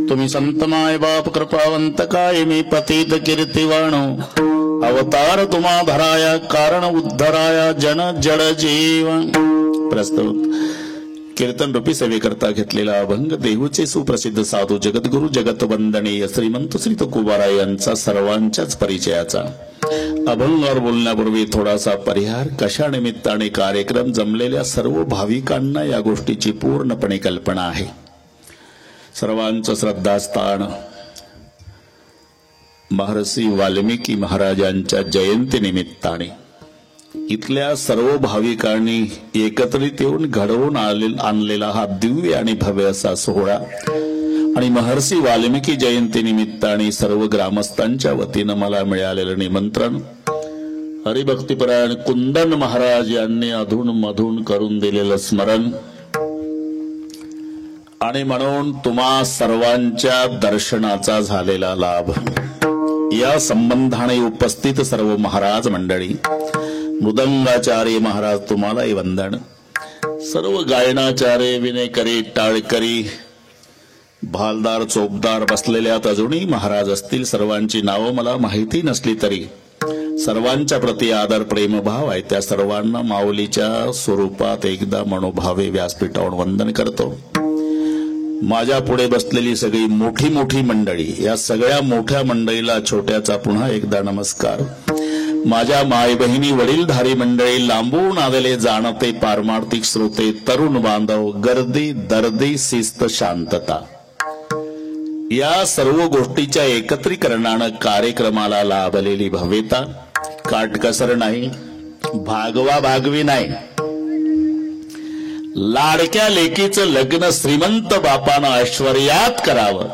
तुम्ही संत माय बाप कृपावंत काय मी पतित कीर्तिवाण अवतार तुम्हा धराया कारण उद्धराया जन जड जीव. प्रस्तुत कीर्तन रूपी सेवेकरता घेतलेला अभंग देहूचे सुप्रसिद्ध साधू जगद्गुरु जगतवंदनीय श्रीमंत श्री तुकोबाराय यांचा सर्वांच्याच परिचयाचा. अभंगावर बोलण्यापूर्वी थोडासा परिहार. कशा निमित्ताने कार्यक्रम जमलेल्या सर्व भाविकांना या गोष्टीची पूर्णपणे कल्पना आहे. सर्वांचं श्रद्धास्थान महर्षी वाल्मिकी महाराजांच्या जयंती निमित्ताने इथल्या सर्व भाविकांनी एकत्रित येऊन घडवून आणलेला हा दिव्य आणि भव्य असा सोहळा आणि महर्षी वाल्मिकी जयंती निमित्ताने सर्व ग्रामस्थांच्या वतीनं मला मिळालेलं निमंत्रण हरिभक्तीपरायण कुंदन महाराज यांनी अधून मधून करून दिलेलं स्मरण आणि म्हणून तुम्हा सर्वांच्या दर्शनाचा झालेला लाभ. या संबंधाने उपस्थित सर्व महाराज मंडळी, मृदंगाचार्य महाराज तुम्हालाही वंदन, सर्व गायनाचार्य विनेकरी टाळकरी भालदार चोपदार बसलेल्यात अजूनही महाराज असतील. सर्वांची नावं मला माहिती नसली तरी सर्वांच्या प्रती आदर प्रेमभाव आहे. त्या सर्वांना माऊलीच्या स्वरूपात एकदा मनोभावे व्यासपीठावर वंदन करतो. माझ्या पुढे बसलेली सगळी मोठी मोठी मंडळी, या सगळ्या मोठ्या मंडळीला छोट्याचा पुन्हा एकदा नमस्कार. माझ्या माय बहिणी वडीलधारी मंडळी, लांबून आलेले जाणते पारमार्थिक श्रोते, तरुण बांधव, गर्दी दर्दी शिस्त शांतता, या सर्व गोष्टीच्या एकत्रीकरणानं कार्यक्रमाला लाभलेली भव्यता, काटकसर नाही, भागवा भागवी नाही. लाडक्या लेकीचं लग्न श्रीमंत बापानं ऐश्वर्यात करावं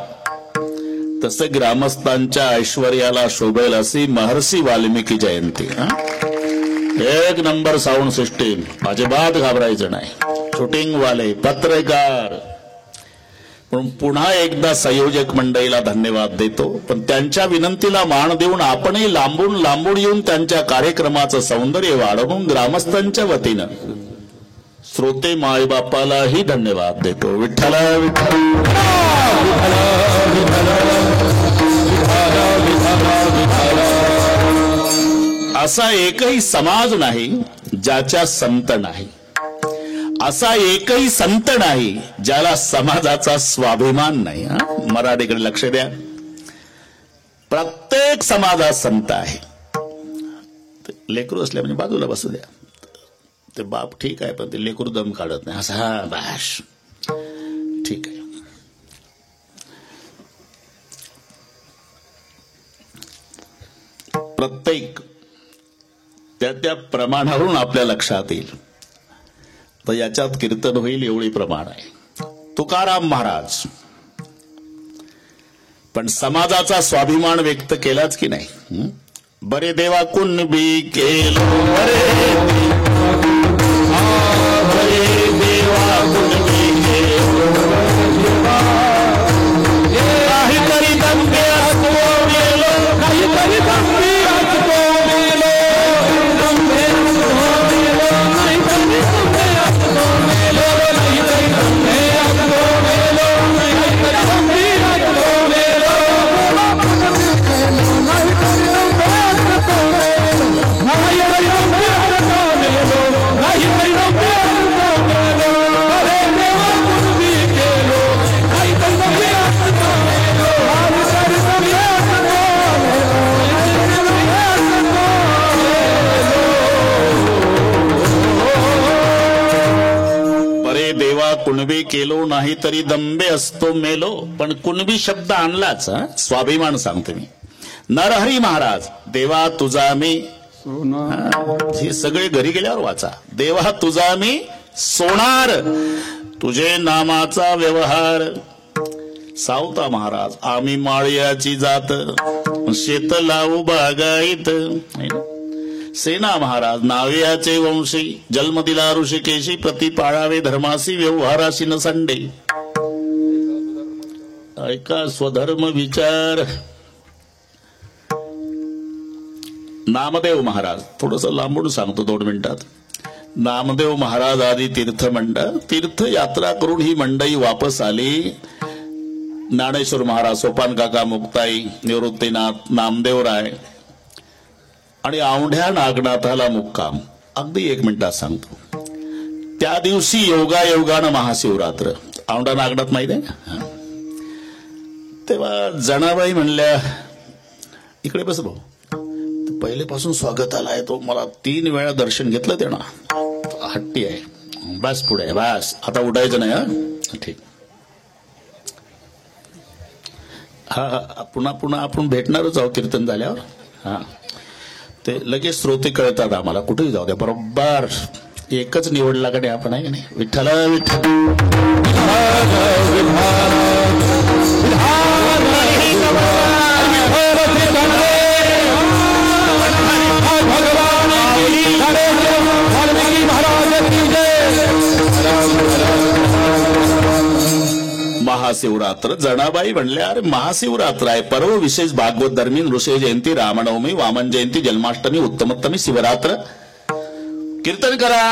तसं ग्रामस्थांच्या ऐश्वर्याला शोभेल अशी महर्षी वाल्मिकी जयंती. एक नंबर साऊंड सिस्टीम, अजिबात घाबरायचं नाही. शूटिंग वाले, पत्रकार, पण पुन्हा एकदा संयोजक मंडळीला धन्यवाद देतो. पण त्यांच्या विनंतीला मान देऊन आपणही लांबून लांबून येऊन त्यांच्या कार्यक्रमाचं सौंदर्य वाढवून ग्रामस्थांच्या वतीनं श्रोते मायबापालाही धन्यवाद देतो. विठ्ठल विठ्ठल असा एकही समाज नाही ज्याच्या संत नाही. असा एकही संत नाही ज्याला समाजाचा स्वाभिमान नाही. मराठीकडे लक्ष द्या. प्रत्येक समाजात संत आहे. लेकरू असल्या म्हणजे बाजूला बसू द्या. ते बाप ठीक आहे पण ते लेकरू दम काढत नाही. असा हा बाश ठीक आहे. प्रत्येक त्या प्रमाणावरून आपल्या लक्षात येईल. तर याच्यात कीर्तन होईल एवढी प्रमाण आहे. तुकाराम महाराज पण समाजाचा स्वाभिमान व्यक्त केलाच की नाही. बरे देवा कुणबी केलो बरे देवा कुणबी केलो काहीतरी दंगे असतो गेलो काहीतरी दंगे असतो गेलो कुणबी केलो नाही तरी दंबे असतो मेलो. पण कुणबी शब्द आणलाच. स्वाभिमान सांगतो मी. नरहरी महाराज, देवा तुझा मी, हे सगळे घरी गेल्यावर वाचा. देवा तुझा मी सोनार, तुझे नामाचा व्यवहार. सावता महाराज, आम्ही माळ्याची जात, शेत लावू बागायत. सेना महाराज, नाव्याचे वंशी, जन्म दिला ऋषिकेशी, प्रति पाळावे धर्मासी, व्यवहाराशी न संडे. ऐका स्वधर्म विचार. नामदेव महाराज, थोडस लांबून सांगतो 2 मिनिटात. नामदेव महाराज आदी तीर्थमंडळ तीर्थयात्रा करून ही मंडळी वापस आली ज्ञानेश्वर महाराज, सोपान काका, मुक्ताई, निवृत्तीनाथ, नामदेवराय आणि औंढ्या नागनाथाला मुक्काम. अगदी 1 मिनिटात सांगतो. त्या दिवशी योगायोगानं महाशिवरात्र. औंढा नागनाथ माहिती आहे. तेव्हा जनाबाई म्हणल्या, इकडे बस भाऊ, पहिलेपासून स्वागताला आहे तो, मला 3 वेळा दर्शन घेतलं ते ना, हट्टी आहे. बस पुढे, बस आता उठायचं नाही. हा ठीक. हा पुन्हा पुन्हा आपण भेटणारच आहोत कीर्तन झाल्यावर. हा ते लगेच श्रोते कळतात आम्हाला, कुठेही जाऊ द्या. बरोबर एकच निवडला का नाही आपण, आहे का नाही. विठ्ठल विठ्ठल महाशिवरात्र. जनाबाई म्हणल्या, अरे महाशिवरात्र आहे, पर्व विशेष भागवत धर्मी, नृषय जयंती, रामनवमी, वामन जयंती, जन्माष्टमी, उत्तमोत्तमी, शिवरात्र, कीर्तन करा.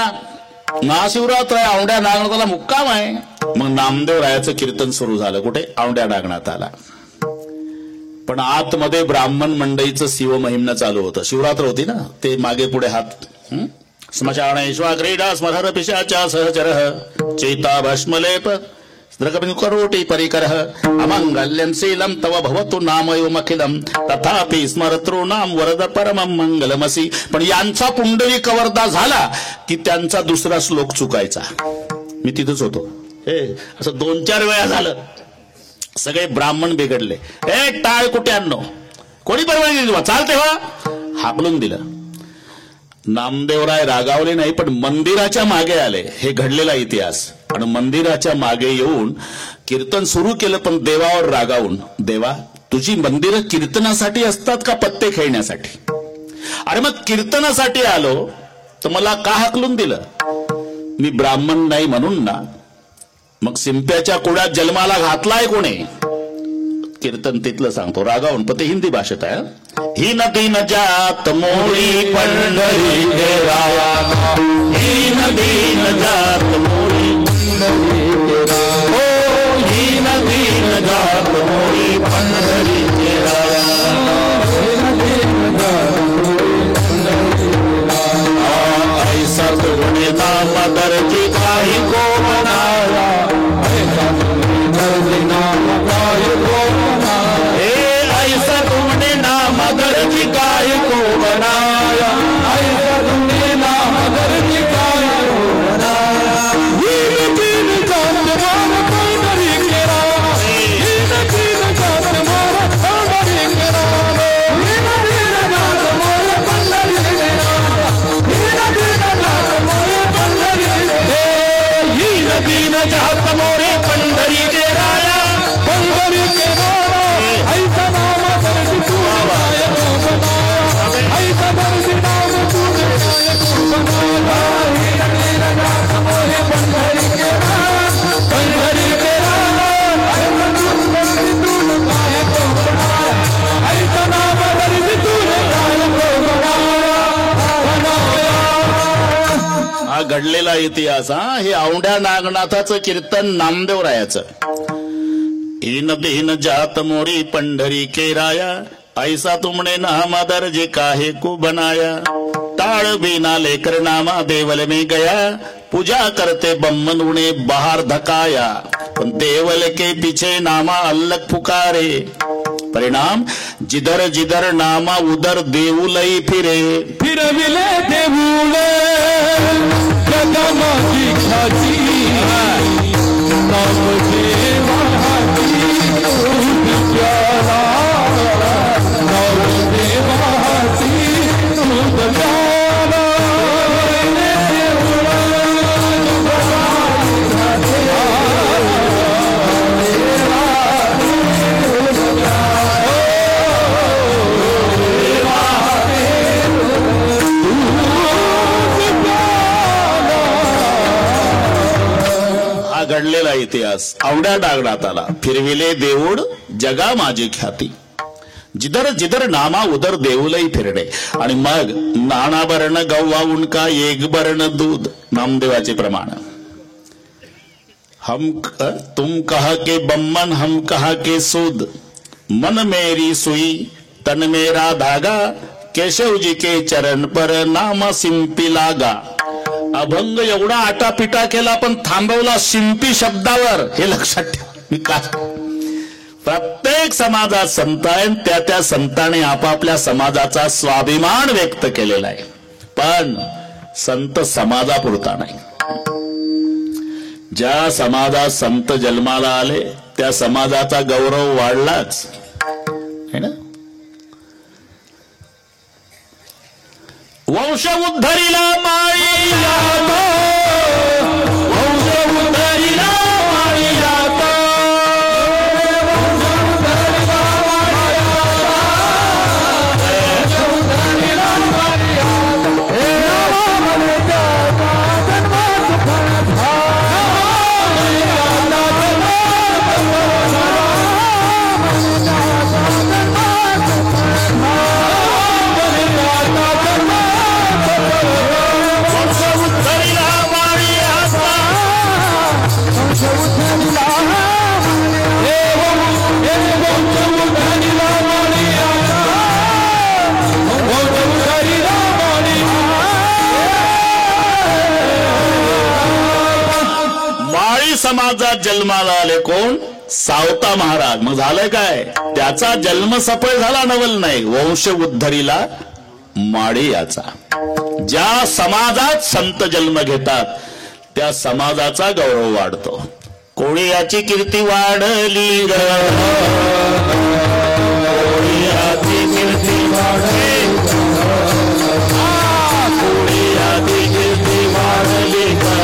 महाशिवरात्र आहे, औंढ्या नागनाथाला मुक्काम आहे. मग नामदेवरायाचं कीर्तन सुरू झालं. कुठे? औंढ्या नागनाथाला. पण आतमध्ये ब्राह्मण मंडळीचं शिवमहिमनं चालू होतं. शिवरात्र होती ना, ते मागे पुढे हात. स्मशानेश्वा क्रीडा स्मरहर पिशाचा सहचरः चेता भस्मलेप करोटी परिकरः अमंगल्यं शीलं तव भवतु नामयोमखिलं तथापि स्मरतॄणां वरद परमं मंगलमसि. पण यांचा पुंडली कवर्धा झाला की त्यांचा दुसरा श्लोक चुकायचा. मी तिथंच होतो. असं 2-4 वेळा झालं. सगळे ब्राह्मण बिघडले. टाळ कुठे आणणं, कोणी परवानगी दिली, चालते हो, हाकलून दिलं. नामदेवराय रागावले नाही, पण मंदिराच्या मागे आले. हे घडलेला इतिहास. आणि मंदिराच्या मागे येऊन कीर्तन सुरू केलं, पण देवावर रागावून, देवा तुझी मंदिरं कीर्तनासाठी असतात का पत्ते खेळण्यासाठी? अरे मग कीर्तनासाठी आलो तर मला का हाकलून दिलं? मी ब्राह्मण नाही म्हणून ना. मग शिंप्याच्या कुड्यात जन्माला घातलाय कोणे? कीर्तन तिथलं सांगतो रागावून, पण ते हिंदी भाषेत आहे. ही नदी न जात मोरी पंढरी के राया, ही नदी न जात मोरी पंढरी के राया, ओ ही नदी न जात मोरी पंढरी के राया, ही नदी न जात मोरी पंढरी के राया. ऐसा तुमने नाम दर्जी काही को बनाया, ऐसा तुमने दर्जी नाम काही को बनाया, ऐसा तुमने नाम दर्जी काही को बनाया, ऐसा तुमने नाम दर्जी काही को बनाया. तीन जात मार पंढरी के राया, तीन जात मार पंढरी के राया, तीन जात मार पंढरी के राया, तीन जात मोरे पंढरी के राया, पंढरी के राया. ऐसा नाम दर्जी तू बनाया, ऐसा दर्जी नाम तू बनाया, तीन जात मोरे पंढरी के राया, पंढरी के राया. ऐसा नाम दर्जी तू बनाया, ऐसा नाम दर्जी तू बनाया. हा घडलेला इतिहास. हे औंढ्या नागनाथाचं कीर्तन नामदेवरायाचं. हीन दीन जात मोरी पंढरी के राया, ऐसा तुमने नाम दर्जे काहे को बनाया. ताड़ बिना लेकर नामा देवल में गया, पूजा करते बम्मन उन्हें बाहर धकाया, देवल के पीछे नामा अल्लग पुकारे. परिणाम जिधर जिधर नामा उधर देऊलई फिरे, फिर मिले देऊले जगमाची ख्याती, नाम देवाची प्याला, नाम देवाची प्याला. घडलेला इतिहास. औंढ्या नागनाथाला फिरविले देऊळ जगा माझी ख्याती, जिधर जिधर नामा उधर देऊलही फिरणे. आणि मग नानाभरण गव्वा उणका एक भरण दूध, नामदेवाचे प्रमाण. तुम कहा के बम्मन हम कहा के सूद, मन मेरी सुई तन मेरा धागा, केशव जी के चरण पर नाम शिंपी लागा. अभंग एवढा आटापिटा केला पण थांबवला शिंपी शब्दावर. हे लक्षात ठेवा. मी का प्रत्येक समाजात संत आहे, त्या संतांनी आपापल्या समाजाचा स्वाभिमान व्यक्त केलेला आहे, पण संत समाजापुरता नाही. ज्या समाजात संत जन्माला आले त्या समाजाचा गौरव वाढलाच है ना. वंश उद्धरिला माळी जातो, वंश उद्धरिला माळी जातो, समाजात जन्माला आले कोण? सावता महाराज. मग झालंय काय? त्याचा जन्म सफळ झाला नवल नाही, वंश उद्धरीला माळी याचा. ज्या समाजात संत जन्म घेतात त्या समाजाचा गौरव वाढतो. कोणी याची कीर्ती वाढली ग, कोणी याची कीर्ती वाढली, कोणी याची कीर्ती वाढली ग.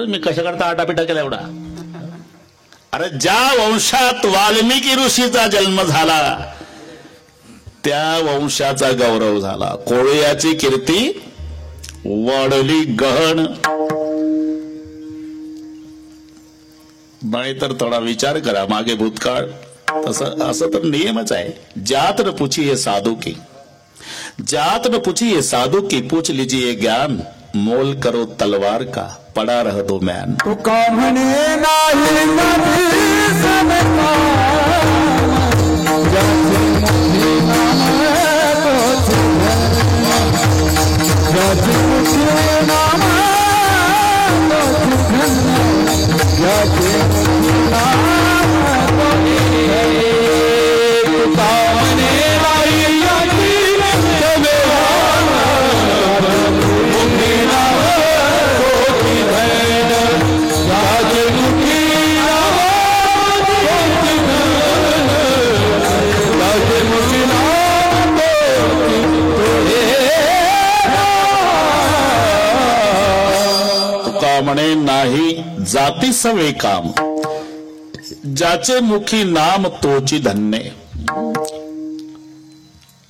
मी कशा करता आटापिटा केला एवढा? अरे ज्या वंशात वाल्मिकी ऋषीचा जन्म झाला त्या वंशाचा गौरव झाला. कोळयाची कीर्ती वाढली गहन. नाहीतर थोडा विचार करा मागे भूतकाळ. असं तर नियमच आहे. जात न पूछिए साधु की, जात न पूछिए साधु की, पूछ लीजिए ज्ञान, मोल करो तलवार का, पड़ा रह दो मैन. तो कामने नाही कभी सबका, जाचे मुझे नाम है तो जाचे मुझे नाम है तो जाचे मुझे नाम है तो कामने नाही म्हणे नाही जाती सवे काम, ज्याचे मुखी नाम तोची धन्य.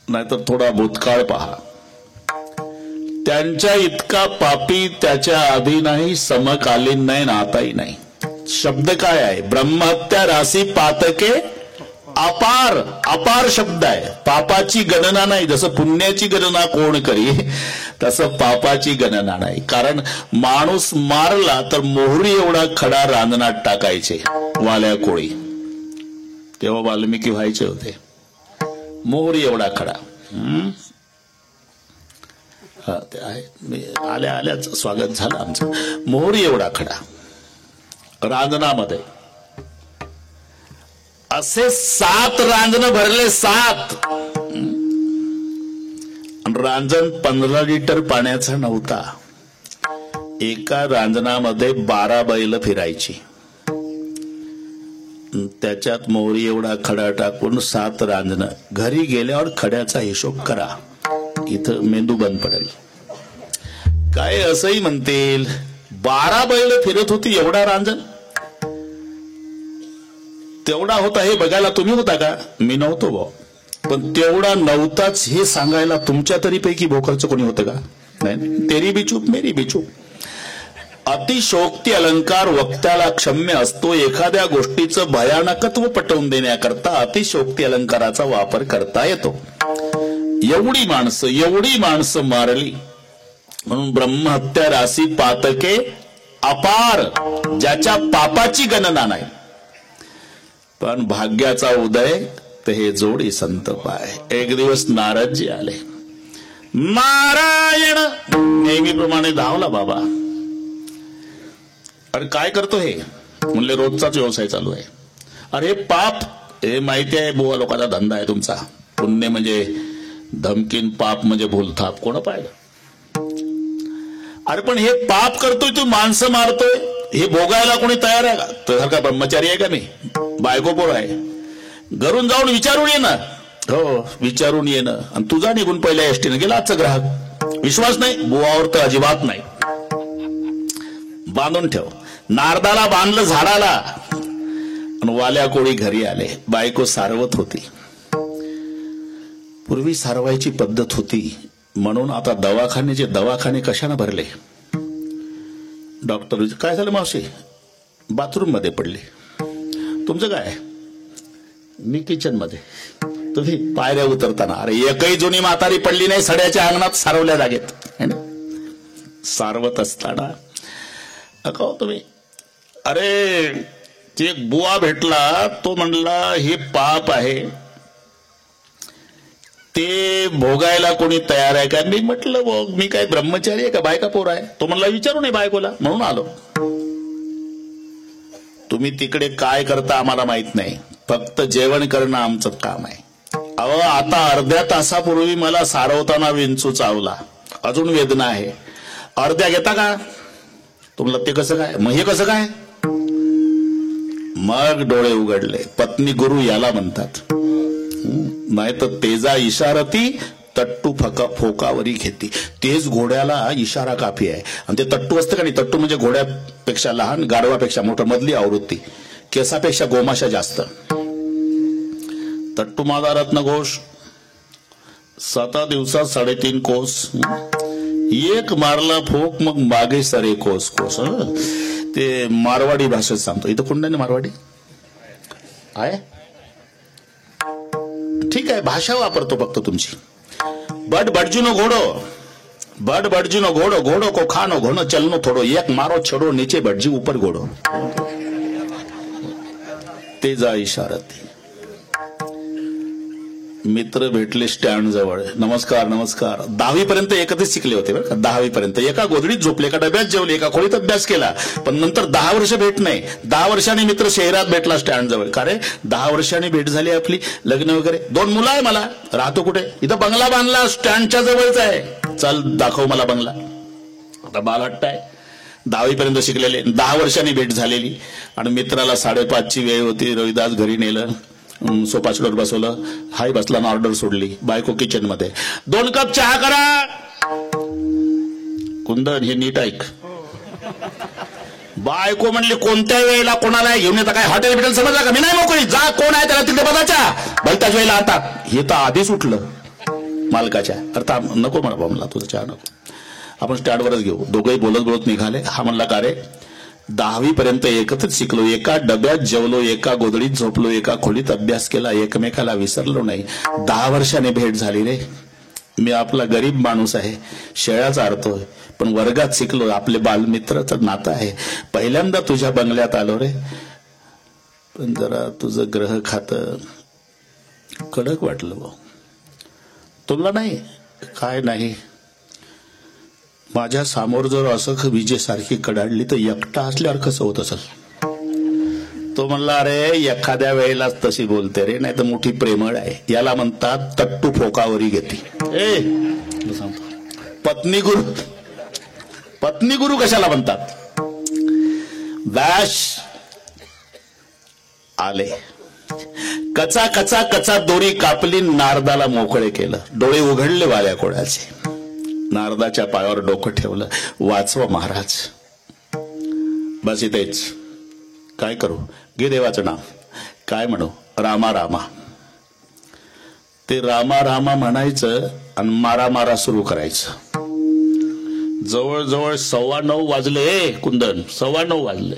नाहीतर थोडा भूतकाळ पहा. त्यांच्या इतका पापी त्याच्या आधी नाही, समकालीन नाही, नाताही नाही. शब्द काय आहे? ब्रह्महत्या राशी पातके अपार. अपार शब्द आहे. पापाची गणना नाही. जसं पुण्याची गणना कोण करी तसं पापाची गणना नाही. कारण माणूस मारला तर मोहरी एवढा खडा रांजणात टाकायचे वाल्या कोळी. तेव्हा वाल्मिकी व्हायचे होते. मोहरी एवढा खडा. ते आहे. आल्या आल्याच स्वागत झालं आमचं. मोहरी एवढा खडा रांजणामध्ये असे 7 रांजण भरले 7. रांजण 15 लिटर पाण्याचा नव्हता. एका रांजणामध्ये 12 बैल फिरायची. त्याच्यात मोहरी एवढा खडा टाकून 7 रांजण. घरी गेल्यावर खड्याचा हिशोब करा, इथं मेंदू बंद पडेल. काय असंही म्हणतील 12 बैल फिरत होती एवढा रांजण. तेवढा होता हे बघायला तुम्ही होता का? मी नव्हतो भाऊ. पण तेवढा नव्हताच हे सांगायला तुमच्या तरी पैकी भोकरचं कोणी होतं का? नाही. तेरी बी चूप मेरी बी चूप. अतिशोक्ती अलंकार वक्त्याला क्षम्य असतो. एखाद्या गोष्टीचं भयानकत्व पटवून देण्याकरता अतिशोक्ती अलंकाराचा वापर करता येतो. एवढी माणसं मारली म्हणून ब्रह्महत्या राशी पातके अपार, ज्याच्या पापाची गणना नाही. पण भाग्याचा उदय तर हे जोडी संत पाय. एक दिवस नारदजी आले. नारायण नेहमीप्रमाणे धावला बाबा. अरे काय करतो हे? म्हणले रोजचाच व्यवसाय चालू आहे. अरे पाप हे माहिती आहे, बुवा लोकांचा धंदा आहे तुमचा. पुण्य म्हणजे धमकीन, पाप म्हणजे भूलथाप. कोण पाहिलं? अरे पण हे पाप करतोय तू, माणसं मारतोय, हे भोगायला कोणी तयार आहे का? तुझ्यासारखा ब्रह्मचारी आहे का मी? बायको पोर आहे. घरून जाऊन विचारून ये ना. हो विचारून ये ना. आणि तुझा निघून पहिल्या एसटीने गेला आजचा ग्राहक. विश्वास नाही बुवावर तर अजिबात नाही. बांधून ठेव. नारदाला बांधलं झाडाला आणि वाल्या कोळी घरी आले. बायको सारवत होती. पूर्वी सारवायची पद्धत होती म्हणून आता दवाखाने कशाने भरले? डॉक्टर काय झालं मावशी? बाथरूम मध्ये पडली. तुमचं काय? मी किचन मध्ये. तुम्ही पायऱ्या उतरताना. अरे एकही जुनी म्हातारी पडली नाही सड्याच्या अंगणात सारवल्या जागेत. सारवत असताना अहो तुम्ही, अरे ते एक बुवा भेटला, तो म्हणला हे पाप आहे, ते भोगायला कोणी तयार आहे का? मी म्हटलं मी काय ब्रह्मचारी आहे का बायका पोर आहे? तो म्हणला विचारू नये बायकोला, म्हणून आलो. तुम्ही तिकडे काय करता आम्हाला माहित नाही, फक्त जेवण करणं आमचं काम आहे. अहो आता अर्ध्या तासापूर्वी मला सारवताना विंचू चावला, अजून वेदना आहे. अर्ध्या घेता का? तुम्हाला ते कसं काय? मग हे कसं काय? मग डोळे उघडले. पत्नी गुरु याला म्हणतात. नाही तर तेजा इशारती तट्टू फोकावरी घेती. तेज घोड्याला इशारा काफी आहे. आणि ते तट्टू असतं का नाही? तट्टू म्हणजे घोड्यापेक्षा लहान, गाढवापेक्षा मोठं, मधली आवृत्ती. केसापेक्षा गोमाशा जास्त. तट्टू माझा रत्न घोष 7 दिवसात 3.5 कोस. एक मारला फोक मग मागे सरे कोस कोस. ते मारवाडी भाषेत सांगतो. इथं कोण नाही मारवाडी आहे? ठीक आहे, भाषा वापरतो फक्त तुमची. बड बडजुनो घोडो, बड बडजुनो घोडो, घोडो को खानो घोनो चलनो थोडो, एक मारो छड़ो नीचे बडजी ऊपर घोडो. तेजा इशारती. मित्र भेटले स्टँड जवळ. नमस्कार नमस्कार. 10वी पर्यंत एकत्रच शिकले होते बरं का. 10वी पर्यंत एका गोधडीत झोपले, एका डब्यात जेवले, एका खोलीत अभ्यास केला. पण नंतर 10 वर्ष भेट नाही. 10 वर्षांनी मित्र शहरात भेटला स्टँड जवळ. का रे 10 वर्षांनी भेट झाली आपली, लग्न वगैरे. 2 मुलं आहे मला. राहतो कुठे? इथं बंगला बांधला स्टँडच्या जवळच आहे. चल दाखव मला बंगला. आता बाल हट्ट आहे. 10वी पर्यंत शिकलेले, 10 वर्षांनी भेट झालेली. आणि मित्राला 5:30ची वेळ होती. रविदास घरी नेलं, सोफा सेटवर बसवलं. हाय बसला ना, ऑर्डर सोडली. बायको किचन मध्ये. 2 कप चहा करा. कुंदन हे नीट ऐक. बायको म्हणली कोणत्या वेळेला कोणाला घेऊन येता? काय हॉटेल बिटेल समजला का? मी नाही मोकळी. जा कोण आहे त्याला तिथे बघायच्या. भलत्याच वेळेला आता हे तर आधीच उठलं मालकाच्या. अर्थात नको म्हणा मला तुझं चहा नको, आपण स्टँडवरच घेऊ. दोघंही बोलत बोलत निघाले. हा म्हणला का रे 10वी पर्यंत एकत्रच शिकलो, एका डब्यात जेवलो, एका गोधडीत झोपलो, एका खोलीत अभ्यास केला, एकमेकाला विसरलो नाही. 10 वर्षाने भेट झाली रे. मी आपला गरीब माणूस आहे, शेळ्या चारतोय, पण वर्गात शिकलो. आपले बालमित्रचं नातं आहे. पहिल्यांदा तुझ्या बंगल्यात आलो रे. पण जरा तुझं ग्रह खातं कडक वाटलं भाऊ. तुला नाही काय नाही. माझ्या समोर जर असं विजेसारखी कडाडली तर एकटा असल्यावर कसं होत असेल? तो म्हणला, अरे एखाद्या वेळेलाच तशी बोलते रे, नाही तर मोठी प्रेमळ आहे. याला म्हणतात तट्टू फोकावरी घेते. पत्नी गुरु कशाला म्हणतात? व्यास आले, कचा कचा कचा दोरी कापली, नारदाला मोकळे केलं. डोळे उघडले वाल्या कोळ्याचे. नारदाच्या पायावर डोकं ठेवलं. वाचवा महाराज. बस इथेच. काय करू? घे देवाचं नाव. काय म्हणू? रामा रामा. ते रामा रामा म्हणायचं आणि मारा मारा सुरू करायचं. जवळजवळ 9:15 वाजले. कुंदन 9:15 वाजले.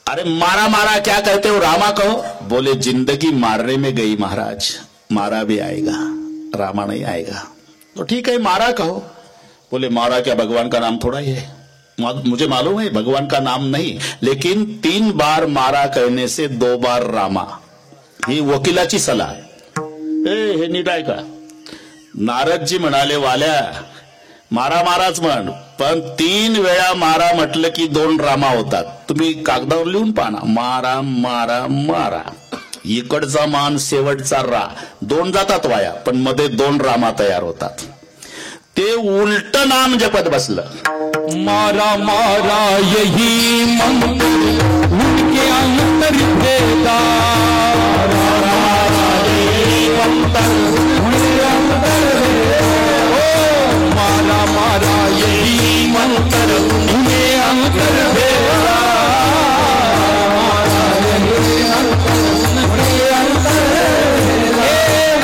अरे मारा मारा क्या कहते हो, रामा कहो. बोले जिंदगी मारने में गई महाराज, मारा भी आएगा, रामा नहीं आएगा. तो ठीक है मारा कहो. बोले मारा क्या भगवान का नाम थोड़ा ही है. मुझे मालूम है भगवान का नाम नहीं, लेकिन 3 बार मारा कहने से 2 बार रामा. ही वकिलाची सलाह आहे. हे नीट आहे का? नारदजी म्हणाले, वाल्या मारा माराच म्हण, पण 3 वेळा मारा म्हटलं की 2 रामा होतात. तुम्ही कागदावर लिहून पाहा. मारा मारा मारा. इकडचा मान शेवटचा रा 2 जातात वाया, पण मध्ये 2 रामा तयार होतात. ते उलट नाम जपत बसलं. मारा मारा यही मंत्र उनके अंतर भेदा. मारा यही मंत्र उनके अंतर भेदा. मारा मारा यही मंत्र उनके अंतर भेदा. मारा यही मंत्र उनके अंतर भेदा.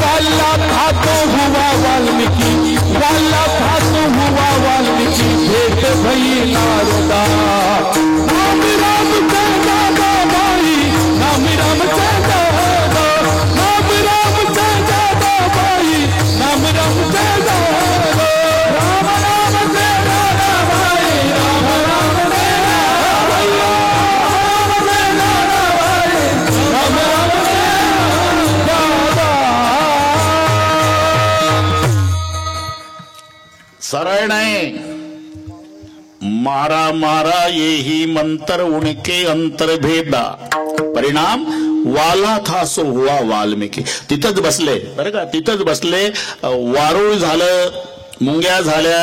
वाला था तो हुआ वाल्मीकि, वाला था तो हुआ वाल्मीकि, भेद भई नारदा. नाम राम चंदा भाई, नाम राम चंदा, नाम राम चंदा भाई, नाम राम चंदा. राम राम चंदा भाई, राम राम चंदा भाई, राम राम चंदा. सरळ नाही. मारा मारा यही मंत्र उनके अंतर भेदा. परिणाम वाला था सो हुआ वाल्मिकी. तिथंच बसले बरं का, तिथंच बसले. वारूळ झालं, मुंग्या झाल्या,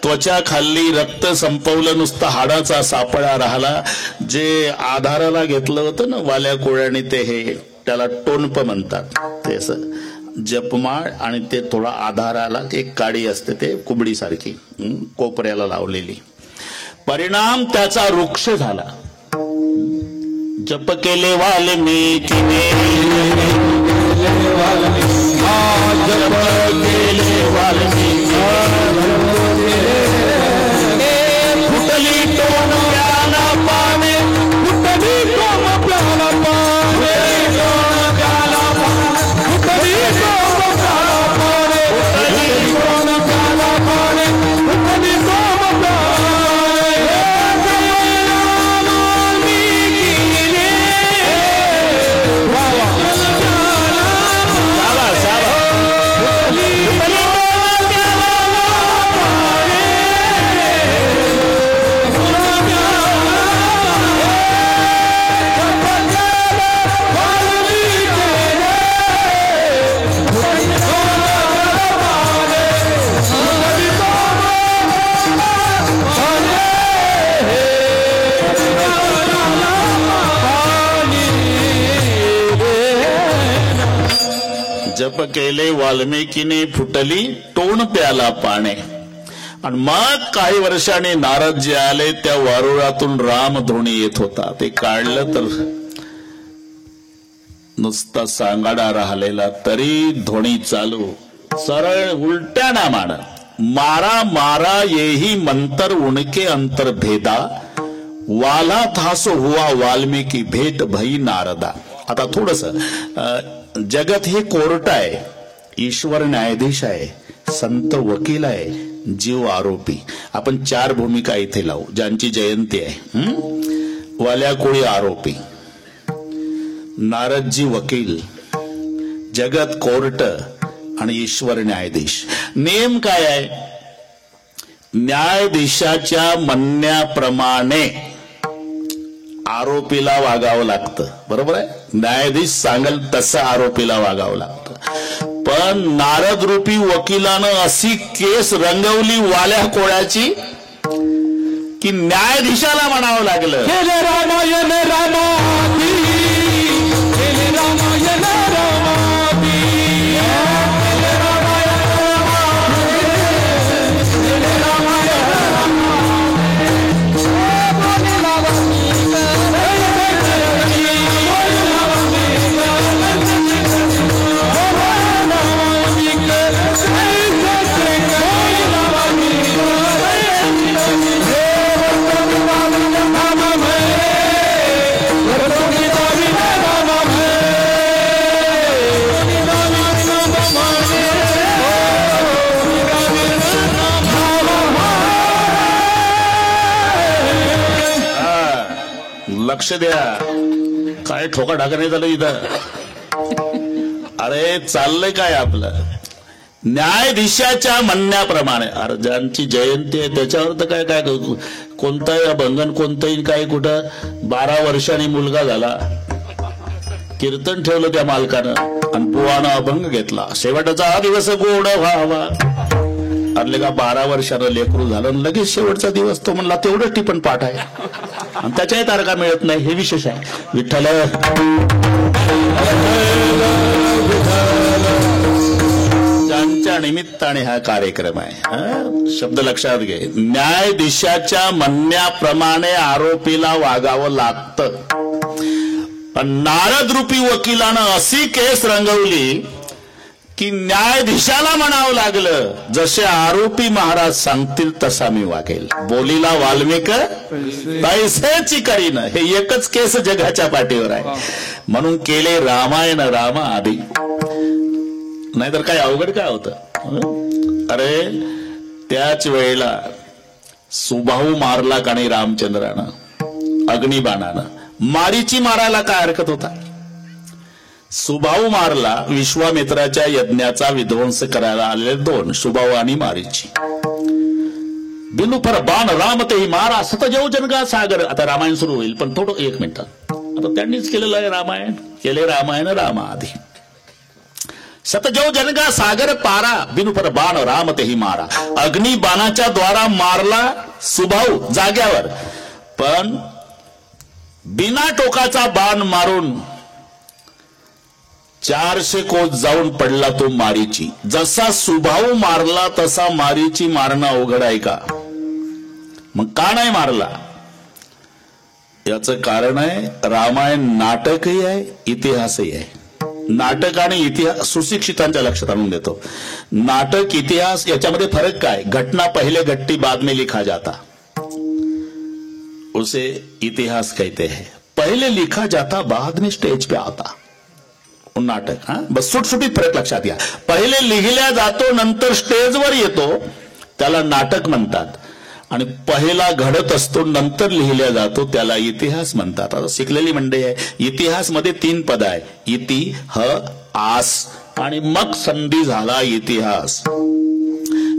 त्वचा खाल्ली, रक्त संपवलं, नुसतं हाडाचा सापळा राहिला. जे आधाराला घेतलं होतं ना वाल्या कोळ्याने, ते हे त्याला टोनप म्हणतात. ते असं जपमाळ आणि ते थोडा आधाराला एक काडी असते, ते कुबडी सारखी कोपऱ्याला लावलेली. परिणाम त्याचा वृक्ष झाला. जप केले वाल्मिकीने, जप केले वाल्मीकि, फुटली टोन प्याला पाने, फुटली टोन प्याला पाने, फुटली टोन प्याला पाने, फुटली टोन प्याला पाने, फुटली टोन प्याला. जप केले वाल्मिकीने, फुटली टोन प्याला पाने. आणि मग काही वर्षांनी नारद जे आले, त्या वारुळातून राम ध्वनी येत होता. ते काढलं तर नुसता सांगाडा राहिलेला, तरी ध्वनी चालू. सरळ उलट्या नामानं मारा मारा येही मंत्र उनके अंतर भेदा. वाला था सो हुआ वाल्मिकी, भेट भई नारदा. आता थोडस जगत हे कोर्ट आहे, ईश्वर न्यायाधीश आहे, संत वकील आहे, जीव आरोपी. आपण 4 भूमिका इथे लावू. ज्यांची जयंती आहे, वाल्या कोळी आरोपी, नारदजी वकील, जगत कोर्ट आणि ईश्वर न्यायाधीश. नेम काय आहे? न्यायाधीशाच्या म्हणण्याप्रमाणे आरोपीला वागावं लागतं, बरोबर आहे. न्यायाधीश सांगेल तसं आरोपीला वागावं लागतं. पण नारद रूपी वकिलानं अशी केस रंगवली वाल्या कोळ्याची की न्यायाधीशाला म्हणावं लागलं, केले रामायण रामादी, केले रामायण रामादी, केले रामायण रामादी, केले रामायण रामादी. बोलिला वाल्मिक, लक्ष द्या. काय ठोका ढाका नाही झालं इथं. अरे चाललंय काय आपलं, न्यायाधीशाच्या म्हणण्याप्रमाणे. अरे ज्यांची जयंती आहे त्याच्यावर तर काय काय कोणताही अभंगन कोणतंही काय कुठं 12 वर्षांनी मुलगा झाला, कीर्तन ठेवलं त्या मालकानं आणि बुवानं अभंग घेतला, शेवटचा हा दिवस गोड व्हावा. अरे का 12 वर्षानं लेकरू झालं आणि लगेच शेवटचा दिवस तो म्हणला तेवढं टिपण पाठ आहे आणि त्याच्याही तारखा मिळत नाही. हे विशेष आहे. विठ्ठल ज्यांच्या निमित्ताने हा कार्यक्रम आहे. शब्द लक्षात घे. न्यायाधीशाच्या म्हणण्याप्रमाणे आरोपीला वागावं लागतं. नारद रूपी वकिलानं अशी केस रंगवली की न्यायाधीशाला म्हणावं लागलं जसे आरोपी महाराज सांगतील तसा मी वागेल. बोलीला वाल्मिक तैसेची करीन. हे एकच केस जगाच्या पाठीवर आहे. म्हणून केले रामायण रामा आधी. नाहीतर काय अवघड काय होतं. अरे त्याच वेळेला सुबाहू मारला का नाही रामचंद्रानं अग्निबाणानं. मारीची मारायला काय हरकत होता. सुबाहू मारला विश्वामित्राच्या यज्ञाचा विध्वंस करायला आलेले 2 सुबाहू आणि मारीची. बिनु पर बाण राम ते मारा सतजव जनगा सागर. आता रामायण सुरू होईल पण थोडं 1 मिनिट. आता त्यांनीच केलेलं आहे रामायण. केले रामायण रामा आधी. सतजव जनगा सागर पारा बिनु पर बाण राम ते मारा. अग्निबाणाच्या द्वारा मारला सुबाहू जाग्यावर. पण बिना टोकाचा बाण मारून 400 कोस जाऊन पडला तो मारीची. जसा सुबाहू मारला तसा मारीची मारणं अवघड आहे का. मग का नाही मारला. याचं कारण आहे रामायण नाटकही आहे इतिहासही आहे. नाटक आणि इतिहास सुशिक्षितांच्या लक्षात आणून देतो. नाटक इतिहास याच्यामध्ये फरक काय. घटना पहले घटती बाद में लिखा जाता उसे इतिहास कहते हैं. पहले लिखा जाता बाद में स्टेज पे आता नाटक. हा बस सुटसुटीत फरक लक्षात घ्या. पहिले लिहिल्या जातो नंतर स्टेजवर येतो त्याला नाटक म्हणतात. आणि पहिला घडत असतो नंतर लिहिल्या जातो त्याला इतिहास म्हणतात. आता शिकलेली मंडळी आहे. इतिहास मध्ये 3 पद आहे. इति ह आस आणि मग संधी झाला इतिहास.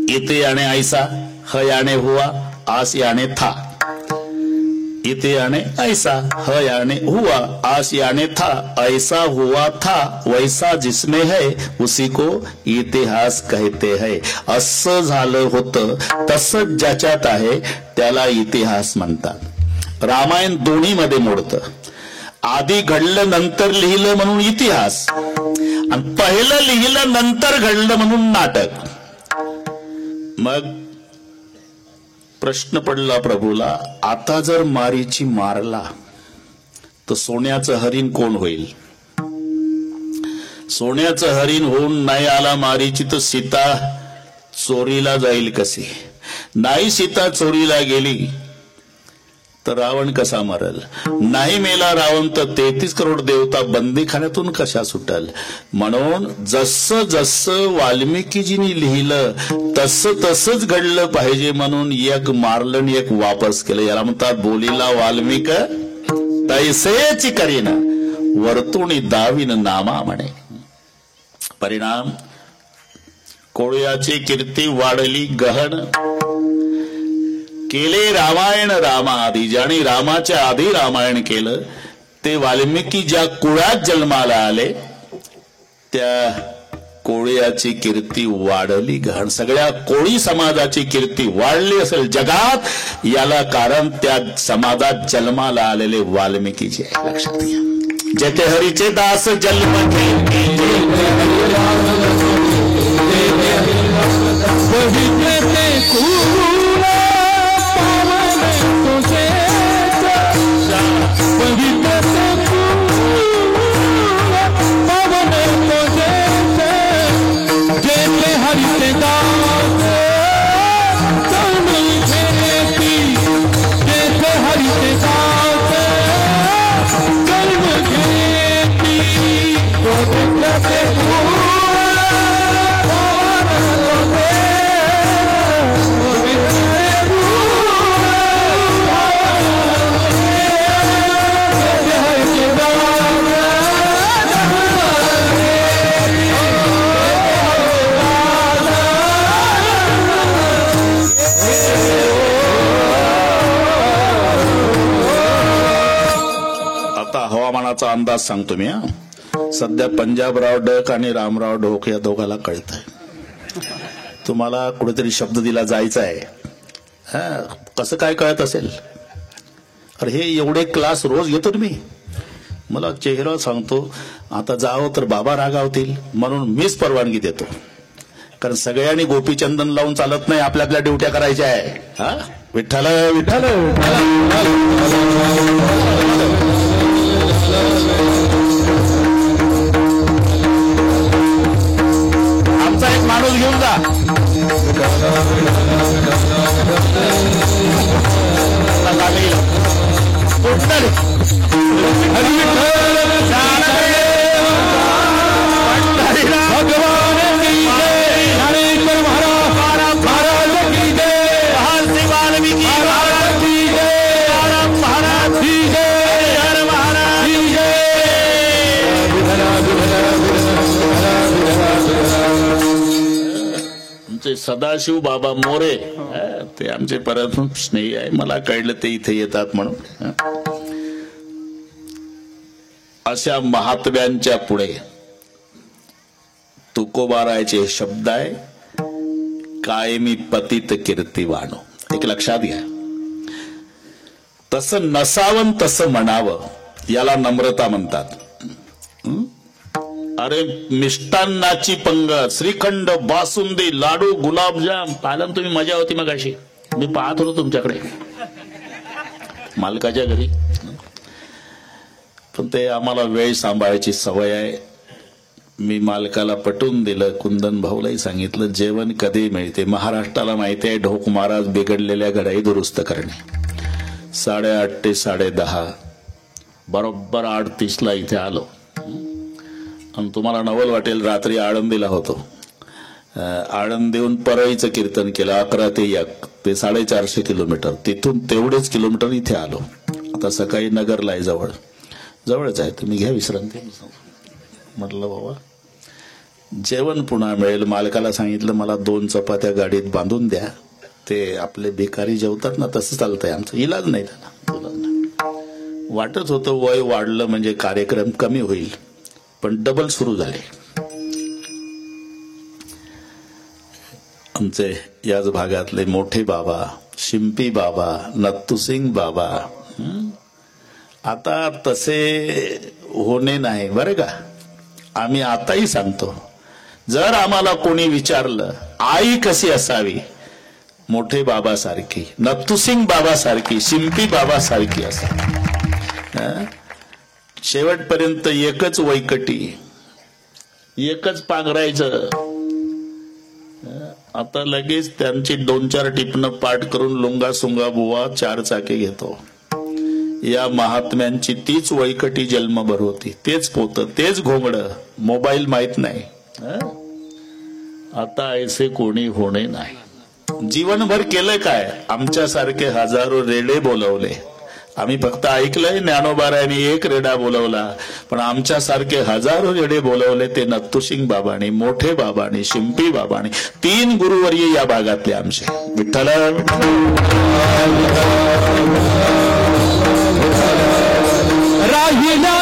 इति याने ऐसा, ह याने हुआ, आस याने था. इति याने ऐसा, ह याने हुआ, आस याने था. ऐसा हुआ था वैसा जिसमें है उसी को इतिहास कहते हैं. असं झालं होतं तसंच ज्याच्यात आहे त्याला इतिहास म्हणतात. रामायण दोन्ही मध्ये मोडतं. आधी घडलं नंतर लिहिलं म्हणून इतिहास आणि पहिलं लिहिलं नंतर घडलं म्हणून नाटक. मग प्रश्न पडला प्रभूला, आता जर मारीची मारला तर सोन्याचं हरिण कोण होईल. सोन्याचं हरिण होऊन नाही आला मारीची तर सीता चोरीला जाईल कशी. नाही सीता चोरीला गेली तर रावण कसा मरल. नाही मेला रावण तर 33 करोड देवता बंदीखान्यातून कशा सुटल. म्हणून जसं जसं वाल्मिकीजींनी लिहिलं तसं तसंच घडलं पाहिजे म्हणून एक मारलं आणि एक वापस केलं. याला म्हणतात बोलीला वाल्मिक तैसेची करीन वर्तुणी दावीन नामा म्हणे. परिणाम कोळ्याची कीर्ती वाढली गहन. केले रामायण रामाआधी. ज्याने रामाच्या आधी रामायण केलं ते वाल्मिकी ज्या कुळात जन्माला आले त्या कोळीयाची कीर्ती वाढली घाण. सगळ्या कोळी समाजाची कीर्ती वाढली असेल जगात, याला कारण त्या समाजात जन्माला आलेले वाल्मिकीचे आहे. लक्षात घ्या. जेथे हरीचे दास जन्म हवामानाचा अंदाज सांगतो मी. सध्या पंजाबराव डक आणि रामराव ढोक या दोघाला कळत आहे. तुम्हाला कुठेतरी शब्द दिला जायचा आहे. कसं काय कळत असेल? अरे हे एवढे क्लास रोज घेतो मी. मला चेहरा सांगतो आता जावं तर बाबा रागावतील म्हणून मीच परवानगी देतो. कारण सगळ्यांनी गोपीचंदन लावून चालत नाही. आपल्या आपल्या ड्युट्या करायच्या आहे. हा विठ्ठल विठ्ठल. आमचा एक माणूस घेऊन जा. सदाशिव बाबा मोरे ते आमचे परम स्नेही आहे. मला कळलं ते इथे येतात म्हणून. अशा महात्म्यांच्या पुढे तुकोबारायचे शब्द आहे, कायमी पतित कीर्तिवानो. एक लक्षात घ्या. तसं नसावं तसं म्हणावं याला नम्रता म्हणतात. अरे मिष्टान्नाची पंगत, श्रीखंड, बासुंदी, लाडू, गुलाबजाम पालन तुम्ही. मजा होती मग अशी. मी पाहत होतो तुमच्याकडे मालकाच्या घरी. पण ते आम्हाला वेळ सांभाळायची सवय आहे. मी मालकाला पटवून दिलं. कुंदन भाऊलाही सांगितलं जेवण कधी मिळते. महाराष्ट्राला माहिती आहे ढोक महाराज बिघडलेल्या घडाई दुरुस्त करणे. 8:30 ते 10:30 बरोबर 8:30 इथे आलो. आणि तुम्हाला नवल वाटेल रात्री आळंदीला होतो. आळंदीहून परळीचं कीर्तन केलं 11 ते 1 ते 450 किलोमीटर. तिथून तेवढेच किलोमीटर इथे आलो. आता सकाळी नगरला आहे, जवळच आहे. तुम्ही घ्या विश्रांती. म्हटलं बाबा जेवण पुन्हा मिळेल. मालकाला सांगितलं मला 2 चपात्या गाडीत बांधून द्या. ते आपले भिकारी जेवतात ना तसं चालतंय. आमचं इलाज नाही त्याला. वाटत होतं वय वाढलं म्हणजे कार्यक्रम कमी होईल, पण डबल सुरू झाले. आमचे याच भागातले मोठे बाबा, शिंपी बाबा, नत्तुसिंग बाबा आता तसे होणे नाही बरं का. आम्ही आताही सांगतो, जर आम्हाला कोणी विचारलं आई कशी असावी, मोठे बाबा सारखी, नत्तुसिंग बाबा सारखी, शिंपी बाबा सारखी असावी. शेवटपर्यंत एकच वैकटी, एकच पांघरायचं. आता लगेच त्यांची 2-4 टिपणं पाठ करून लुंगा सुंगा बुवा 4 चाके घेतो. या महात्म्यांची तीच वैकटी जन्मभर होती. तेच पोत, तेच घोंगड. मोबाईल माहित नाही. आता ऐसे कोणी होणे नाही. जीवनभर केलं काय? आमच्यासारखे हजारो रेडे बोलवले. आम्ही फक्त ऐकलंय ज्ञानोबारायांनी एक रेडा बोलवला, पण आमच्यासारखे हजारो रेडे बोलवले ते नत्तुसिंग बाबांनी, मोठे बाबांनी, शिंपी बाबांनी, 3 गुरुवर्य या भागातले आमचे. विठ्ठल राहिला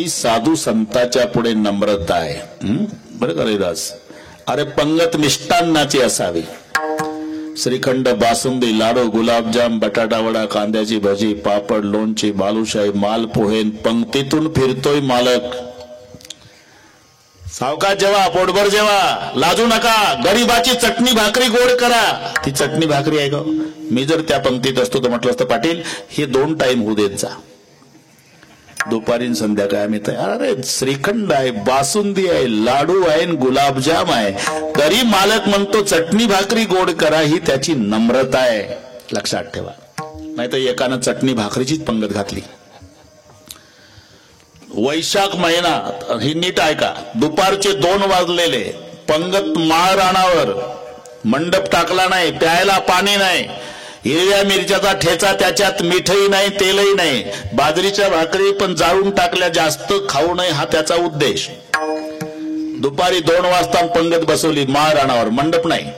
साधू संतांच्या पुढे नम्रता आहे. बरं का रविदास, अरे पंगत मिष्टान्नाची असावी. श्रीखंड, बासुंदी, लाडू, गुलाबजाम, बटाटा वडा, कांद्याची भजी, पापड, लोणची, बालुशाही, मालपोहे, पंक्तीतून फिरतोय मालक. सावकाश जेवा, पोटभर जेवा, लाजू नका. गरीबाची चटणी भाकरी गोड करा. ती चटणी भाकरी आहे का? मी जर त्या पंक्तीत असतो तर म्हटलं असतं, पाटील हे 2 टाइम होऊ देत जा, दुपारी संध्याकाळी आम्ही तयार. अरे श्रीखंड आहे, बासुंदी आहे, लाडू आहे, गुलाबजाम आहे, तरी मालक म्हणतो चटणी भाकरी गोड करा. ही त्याची नम्रता आहे, लक्षात ठेवा. नाही तर एकानं चटणी भाकरीचीच पंगत घातली. वैशाख महिना, ही नीट ऐका, दुपारचे 2 वाजलेले, पंगत माळ राणावर, मंडप टाकला नाही, प्यायला पाणी नाही, हिरव्या मिरच्याचा ठेचा, त्याच्यात मीठही नाही, तेलही नाही, बाजरीच्या भाकरी पण जाळून टाकल्या, जास्त खाऊ नये हा त्याचा उद्देश. दुपारी 2 वाजता पंगत बसवली माळ राणावर, मंडप नाही,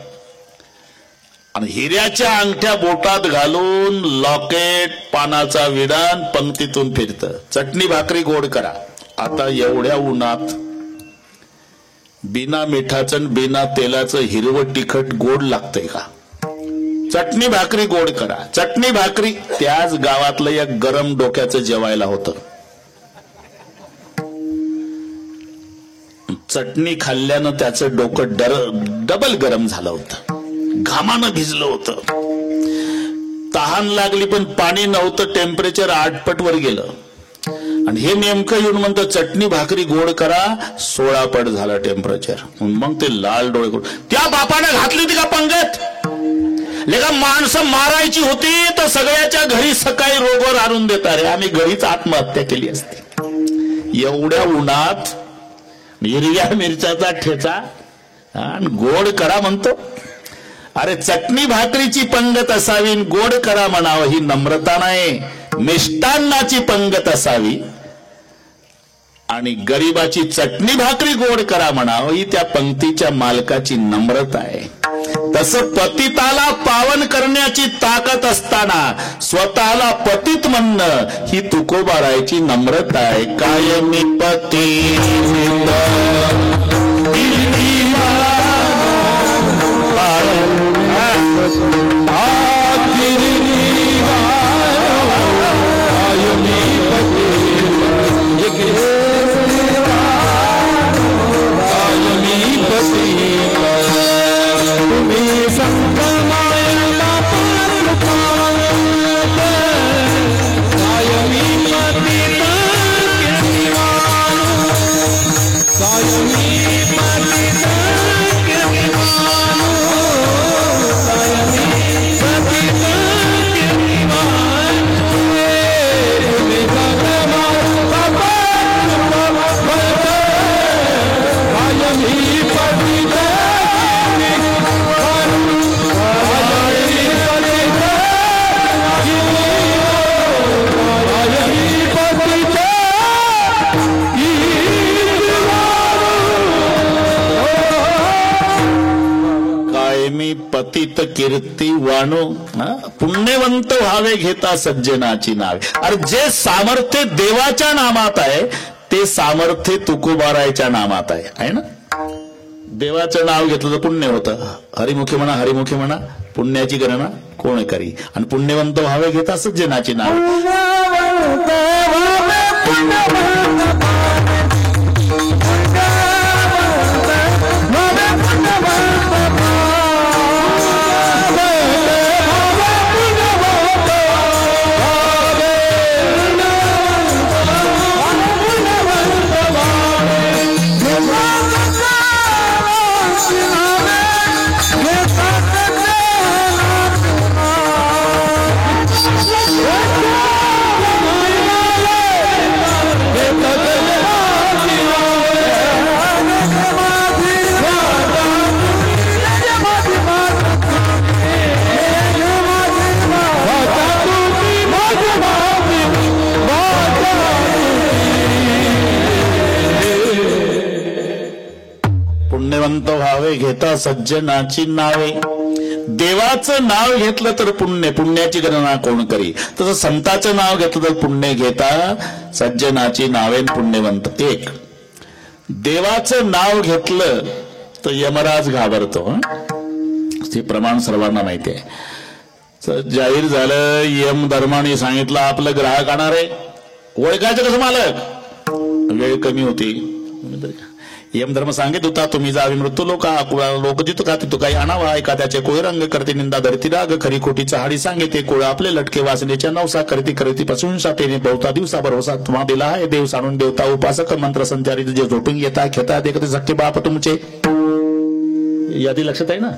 आणि हिऱ्याच्या अंगठ्या बोटात घालून लॉकेट, पानाचा विडान, पंक्तीतून फिरतं. चटणी भाकरी गोड करा. आता एवढ्या उन्हात बिना मिठाचं बिना तेलाचं हिरवं तिखट गोड लागतंय का? चटणी भाकरी गोड करा. चटणी भाकरी त्याच गावातलं एक गरम डोक्याचं जेवायला होतं. चटणी खाल्ल्यानं त्याचं डोकं डबल गरम झालं होतं, घामानं भिजलं होतं, तहान लागली पण पाणी नव्हतं, टेम्परेचर 8 पट वर गेलं. आणि हे नेमकं येऊन म्हणतं चटणी भाकरी गोड करा, 16 पट झालं टेम्परेचर. मग ते लाल डोळे करून त्या बापाने घातली होती का पंगत? लेका माणसं मारायची होती तर सगळ्याच्या घरी सकाळी रोगवर आणून देता रे. आम्ही घरीच आत्महत्या केली असती. एवढ्या उन्हात हिरव्या मिरच्याचा ठेचा आणि गोड करा म्हणतो. अरे चटणी भाकरीची पंगत असावी, गोड करा म्हणावं, ही नम्रता नाही, मिष्टान्नाची पंगत असावी. आणि गरीबाची चटणी भाकरी गोड करा म्हणावं, ही त्या पंक्तीच्या मालकाची नम्रता आहे. तसं पतिताला पावन करण्याची ताकद असताना स्वतःला पतित म्हणणं ही तुकोबारायची नम्रता आहे. कायमी पती कायमी पतित कीर्ती वाणो, पुण्यवंत व्हावे घेता सज्जनाची नावे. अरे जे सामर्थ्य देवाच्या नामात आहे ते सामर्थ्य तुकोबारायच्या नामात आहे ना. देवाचं नाव घेतलं तर पुण्य होतं. हरिमुखी म्हणा, हरिमुखी म्हणा, पुण्याची गणना कोण करी. आणि पुण्यवंत व्हावे घेता सज्जनाची नावे. पुण्यवंत व्हावे घेता सज्जनाची नावे. देवाचं नाव घेतलं तर पुण्य, पुण्याची गणना कोण करी. तसं संताचं नाव घेतलं तर पुण्य घेता सज्जनाची नावे. पुण्यवंत एक. देवाचं नाव घेतलं तर यमराज घाबरतो. ते प्रमाण सर्वांना माहिती आहे. जाहीर झालं, यम धर्माने सांगितलं आपलं ग्राहक आणणार आहे. ओळखायचं कसं मालक. वेळ कमी होती. यम धर्म सांगित होता तुम्ही जावी मृत्यू लोका लोक जिथं का तिथं काही आणावा. एखाद्याचे कोळी रंग करते निंदा धरती राग खरी खोटी चहाडी सांगते कोळ आपले लटके वासनेच्या नवसा करती करती पासून सातेने बहुता दिवसा भरोसा तुम्हा दिला आहे. देव सांडून देवता उपासक मंत्र संचारित जे झोपून येता घेता देखते झटके बाप तुमचे. यादी लक्षात आहे ना.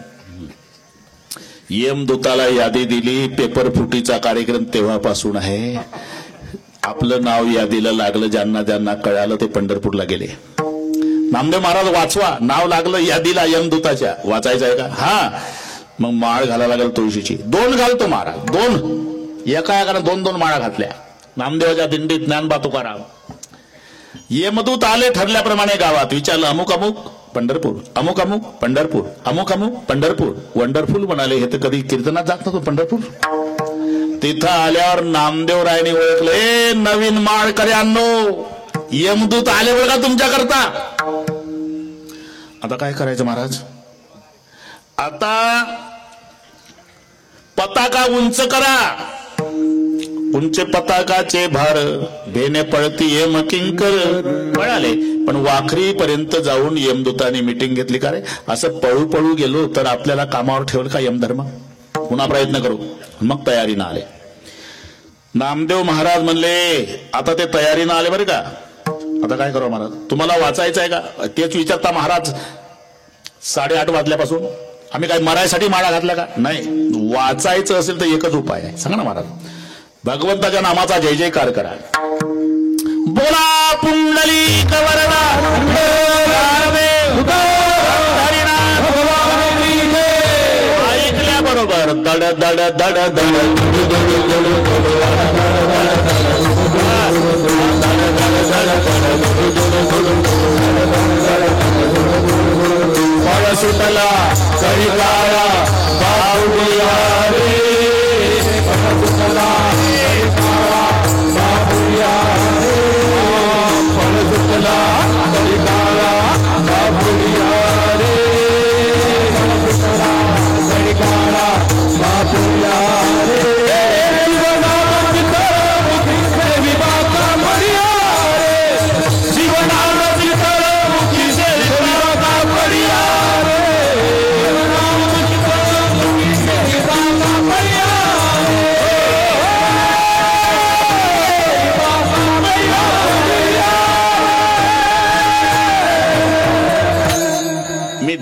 यमदूताला यादी दिली. पेपर फुटीचा कार्यक्रम तेव्हापासून आहे. आपलं नाव यादीला लागलं. ज्यांना ज्यांना कळालं ते पंढरपूरला गेले. नामदेव महाराज वाचवा, नाव लागलं यादीला यमदूताच्या. वाचायचं आहे का. हा, मग माळ घालायला लागल तुळशीची. 2 घालतो महाराज. 2 एका दोन माळा घातल्या. नामदेवाच्या दिंडीत ज्ञानबा तुकाराम. यमदूत आले ठरल्याप्रमाणे गावात. विचारलं अमुक अमुक पंढरपूर, अमुक अमुक पंढरपूर, अमुक अमुक पंढरपूर. वंडरफुल म्हणाले. हे तर कधी कीर्तनात जात नव्हतं पंढरपूर. तिथं आल्यावर नामदेव रायने ओळखले. नवीन माळकऱ्यांनो, यमदूत आले बरं का तुमच्या करता. आता काय करायचं महाराज. आता पताका उंच करा. उंच पताकाचे भार भेने पळती यम किंकर. पळाले पण वाखरी पर्यंत जाऊन यमदूताने मिटिंग घेतली. का रे असं पळू पळू गेलो तर आपल्याला कामावर ठेवलं का यमधर्म. पुन्हा प्रयत्न करू. मग तयारीनं आले. नामदेव महाराज म्हणले आता ते तयारीनं आले बरं का. आता काय करू महाराज. तुम्हाला वाचायचं आहे का. तेच विचारता महाराज. 8:30 वाजल्यापासून आम्ही काय मरायसाठी माळा घातल्या का. नाही, वाचायचं असेल तर एकच उपाय आहे. सांगा ना महाराज. भगवंताच्या नामाचा जय जयकार करा. बोला पुंडलिक वरदा ऐकल्या बरोबर दड दड दड दड सुटला तरी काळा बाहुडिया रे. सुटला तरी काळा बाहुडिया रे. सुटला तरी काळा बाहुडिया रे. सुटला तरी काळा बाहुडिया रे.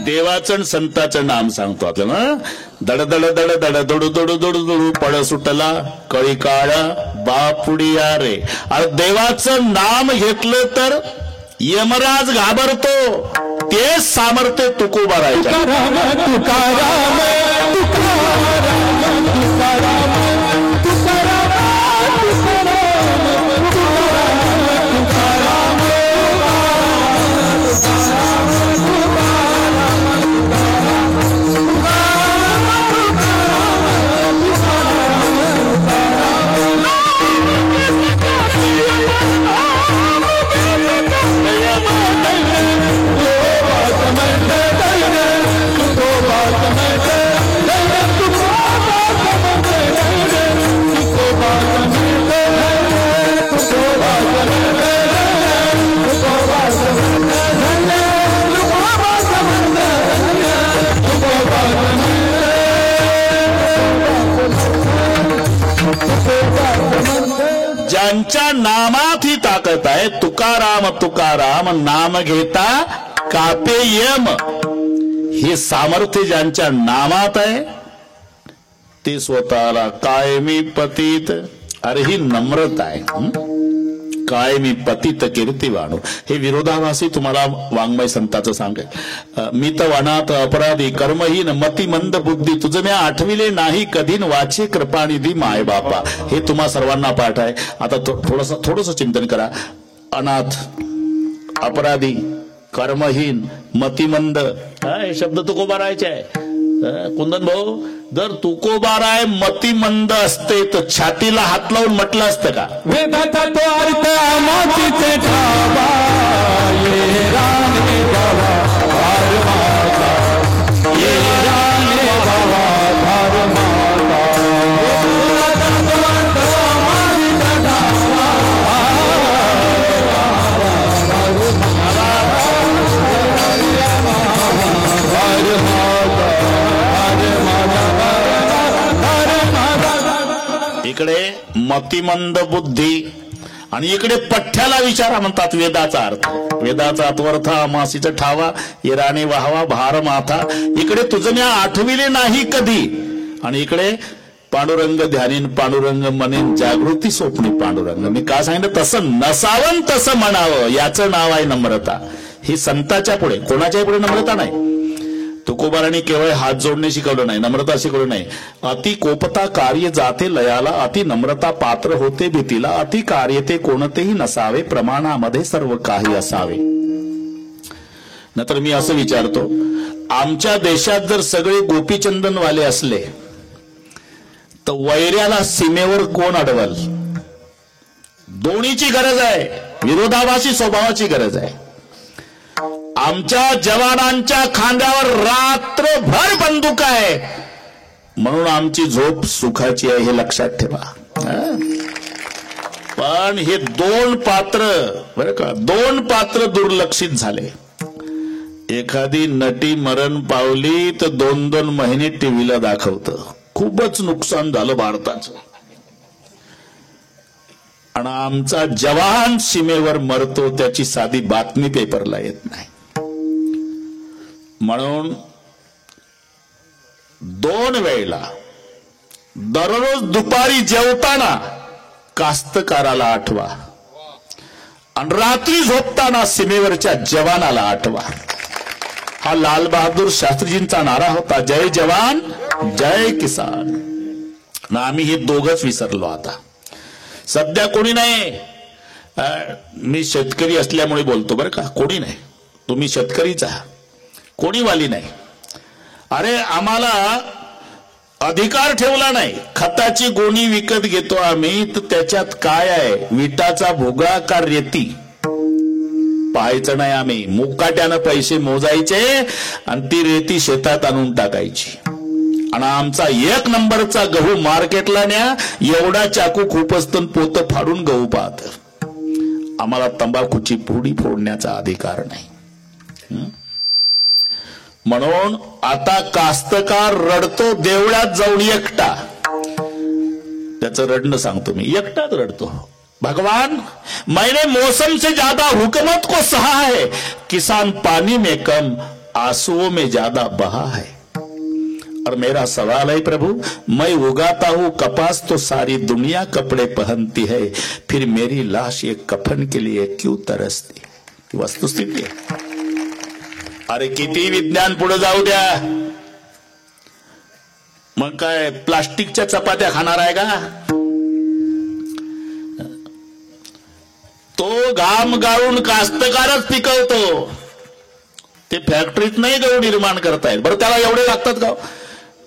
देवाचं संताचं नाम सांगतो आपल्याला. दड दड दड दड दडू दडू दडू दडू पड सुटला कळी काळा बापुडिया रे. अरे देवाचं नाम घेतलं तर यमराज घाबरतो. ते सामर्थ्य तुकोबारायचं. ज्यांच्या नामात ही ताकद आहे, तुकाराम तुकाराम नाम घेता कापे यम, हे सामर्थ्य ज्यांच्या नामात आहे ते स्वतःला कायमी पतित, अरे ही नम्रता आहे, कायमी पतित कीर्तिवाणू. हे विरोधाभासी तुम्हाला वाङ्मय संताचं सांगेल. मित वनात अपराधी कर्महीन मतिमंद बुद्धी तुझं मी आठविले नाही कधीन वाचे कृपानिधी माय बापा. हे तुम्हा सर्वांना पाठ आहे. आता थोडस चिंतन करा. अनाथ, अपराधी, कर्महीन, मतिमंद, हे शब्द तुकोबारायचे आहे. कुंदन भाऊ, जर तुकोबाराय मतिमंद असते तर छातीला हात लावून म्हटलं असतं का? वेदाचा तो अर्थ मातीचे ठावा, ये राणे बाबा भार माता, ये राणे बाबा भार माता. वेदाचा तो अर्थ मातीचे ठावा, इकडे मतिमंद बुद्धी आणि इकडे पठ्ठ्याला विचारा म्हणतात वेदाचा अर्थ. वेदाचा अर्थ मासीचा ठावा, येराने वाहवा भार माथा. इकडे तुझं मी आठविले नाही कधी, आणि इकडे पांडुरंग ध्यानीन पांडुरंग म्हणेन जागृती स्वप्नी पांडुरंग. मी का सांगितलं, तसं नसावं तसं म्हणावं, याचं नाव आहे नम्रता. ही संताच्या पुढे, कोणाच्याही पुढे नम्रता नाही. तुकोबारांनी केवळ हात जोडणे शिकवलं नाही, नम्रता शिकवलं नाही. अति कोपता कार्य जाते लयाला, अति नम्रता पात्र होते भीतीला, अति कार्य ते कोणतेही नसावे, प्रमाणामध्ये सर्व काही असावे. नंतर मी असं विचारतो, आमच्या देशात जर सगळे गोपीचंदनवाले असले तर वैऱ्याला सीमेवर कोण अडवल? दोन्हीची गरज आहे, विरोधाभासी स्वभावाची गरज आहे. आमच्या जवानांच्या खांद्यावर रात्रभर बंदूक आहे, म्हणून आमची झोप सुखाची आहे, हे लक्षात ठेवा. पण हे दोन पात्र, बरं का, दोन पात्र दुर्लक्षित झाले. एखादी नटी मरण पावली तर 2-2 महिने टीव्हीला दाखवतं. खूपच नुकसान झालं भारताचं. आणि आमचा जवान सीमेवर मरतो त्याची साधी बातमी पेपरला येत नाही. म्हणून 2 वेळेला दररोज दुपारी जेवताना कास्तकाराला आठवा आणि रात्री झोपताना सीमेवरच्या जवानाला आठवा. हा लाल बहादूर शास्त्रीजींचा नारा होता, जय जवान जय किसान. ना आम्ही हे दोघच विसरलो. आता सध्या कोणी नाही. मी शेतकरी असल्यामुळे बोलतो बरं का, कोणी नाही. तुम्ही शेतकरीच आहात, कोणी वाली नाही. अरे आम्हाला अधिकार ठेवला नाही. खताची गोणी विकत घेतो आम्ही, तर त्याच्यात काय आहे, विटाचा भुगा का रेती, पाहायचं नाही. आम्ही मुकाट्यानं पैसे मोजायचे आणि ती रेती शेतात आणून टाकायची. आणि आमचा 1 नंबरचा गहू मार्केटला न्या, एवढा चाकू खूपच पोत फाडून गहू पाहत. आम्हाला तंबाखूची पुडी फोडण्याचा अधिकार नाही. म्हणून आता कास्तकार रडतो देवळात जाऊन एकटा. त्याचं रडणं सांगतो मी, एकटाच रडतो. भगवान मैंने मौसम से ज्यादा हुकूमत को सहा है, किसान पानी में कम आंसुओं में ज्यादा बहा है. और मेरा सवाल है प्रभु, मैं उगाता हूं कपास तो सारी दुनिया कपड़े पहनती है, फिर मेरी लाश एक कफन के लिए क्यों तरसती. वस्तुस्थिती आहे. अरे किती विज्ञान पुढे जाऊ द्या, मग काय प्लास्टिकच्या चपात्या खाणार आहे का? तो घाम गाळून कास्तकारच पिकवतो, ते फॅक्टरीत नाही गहू निर्माण करतायत. बरं त्याला एवढे लागतात का?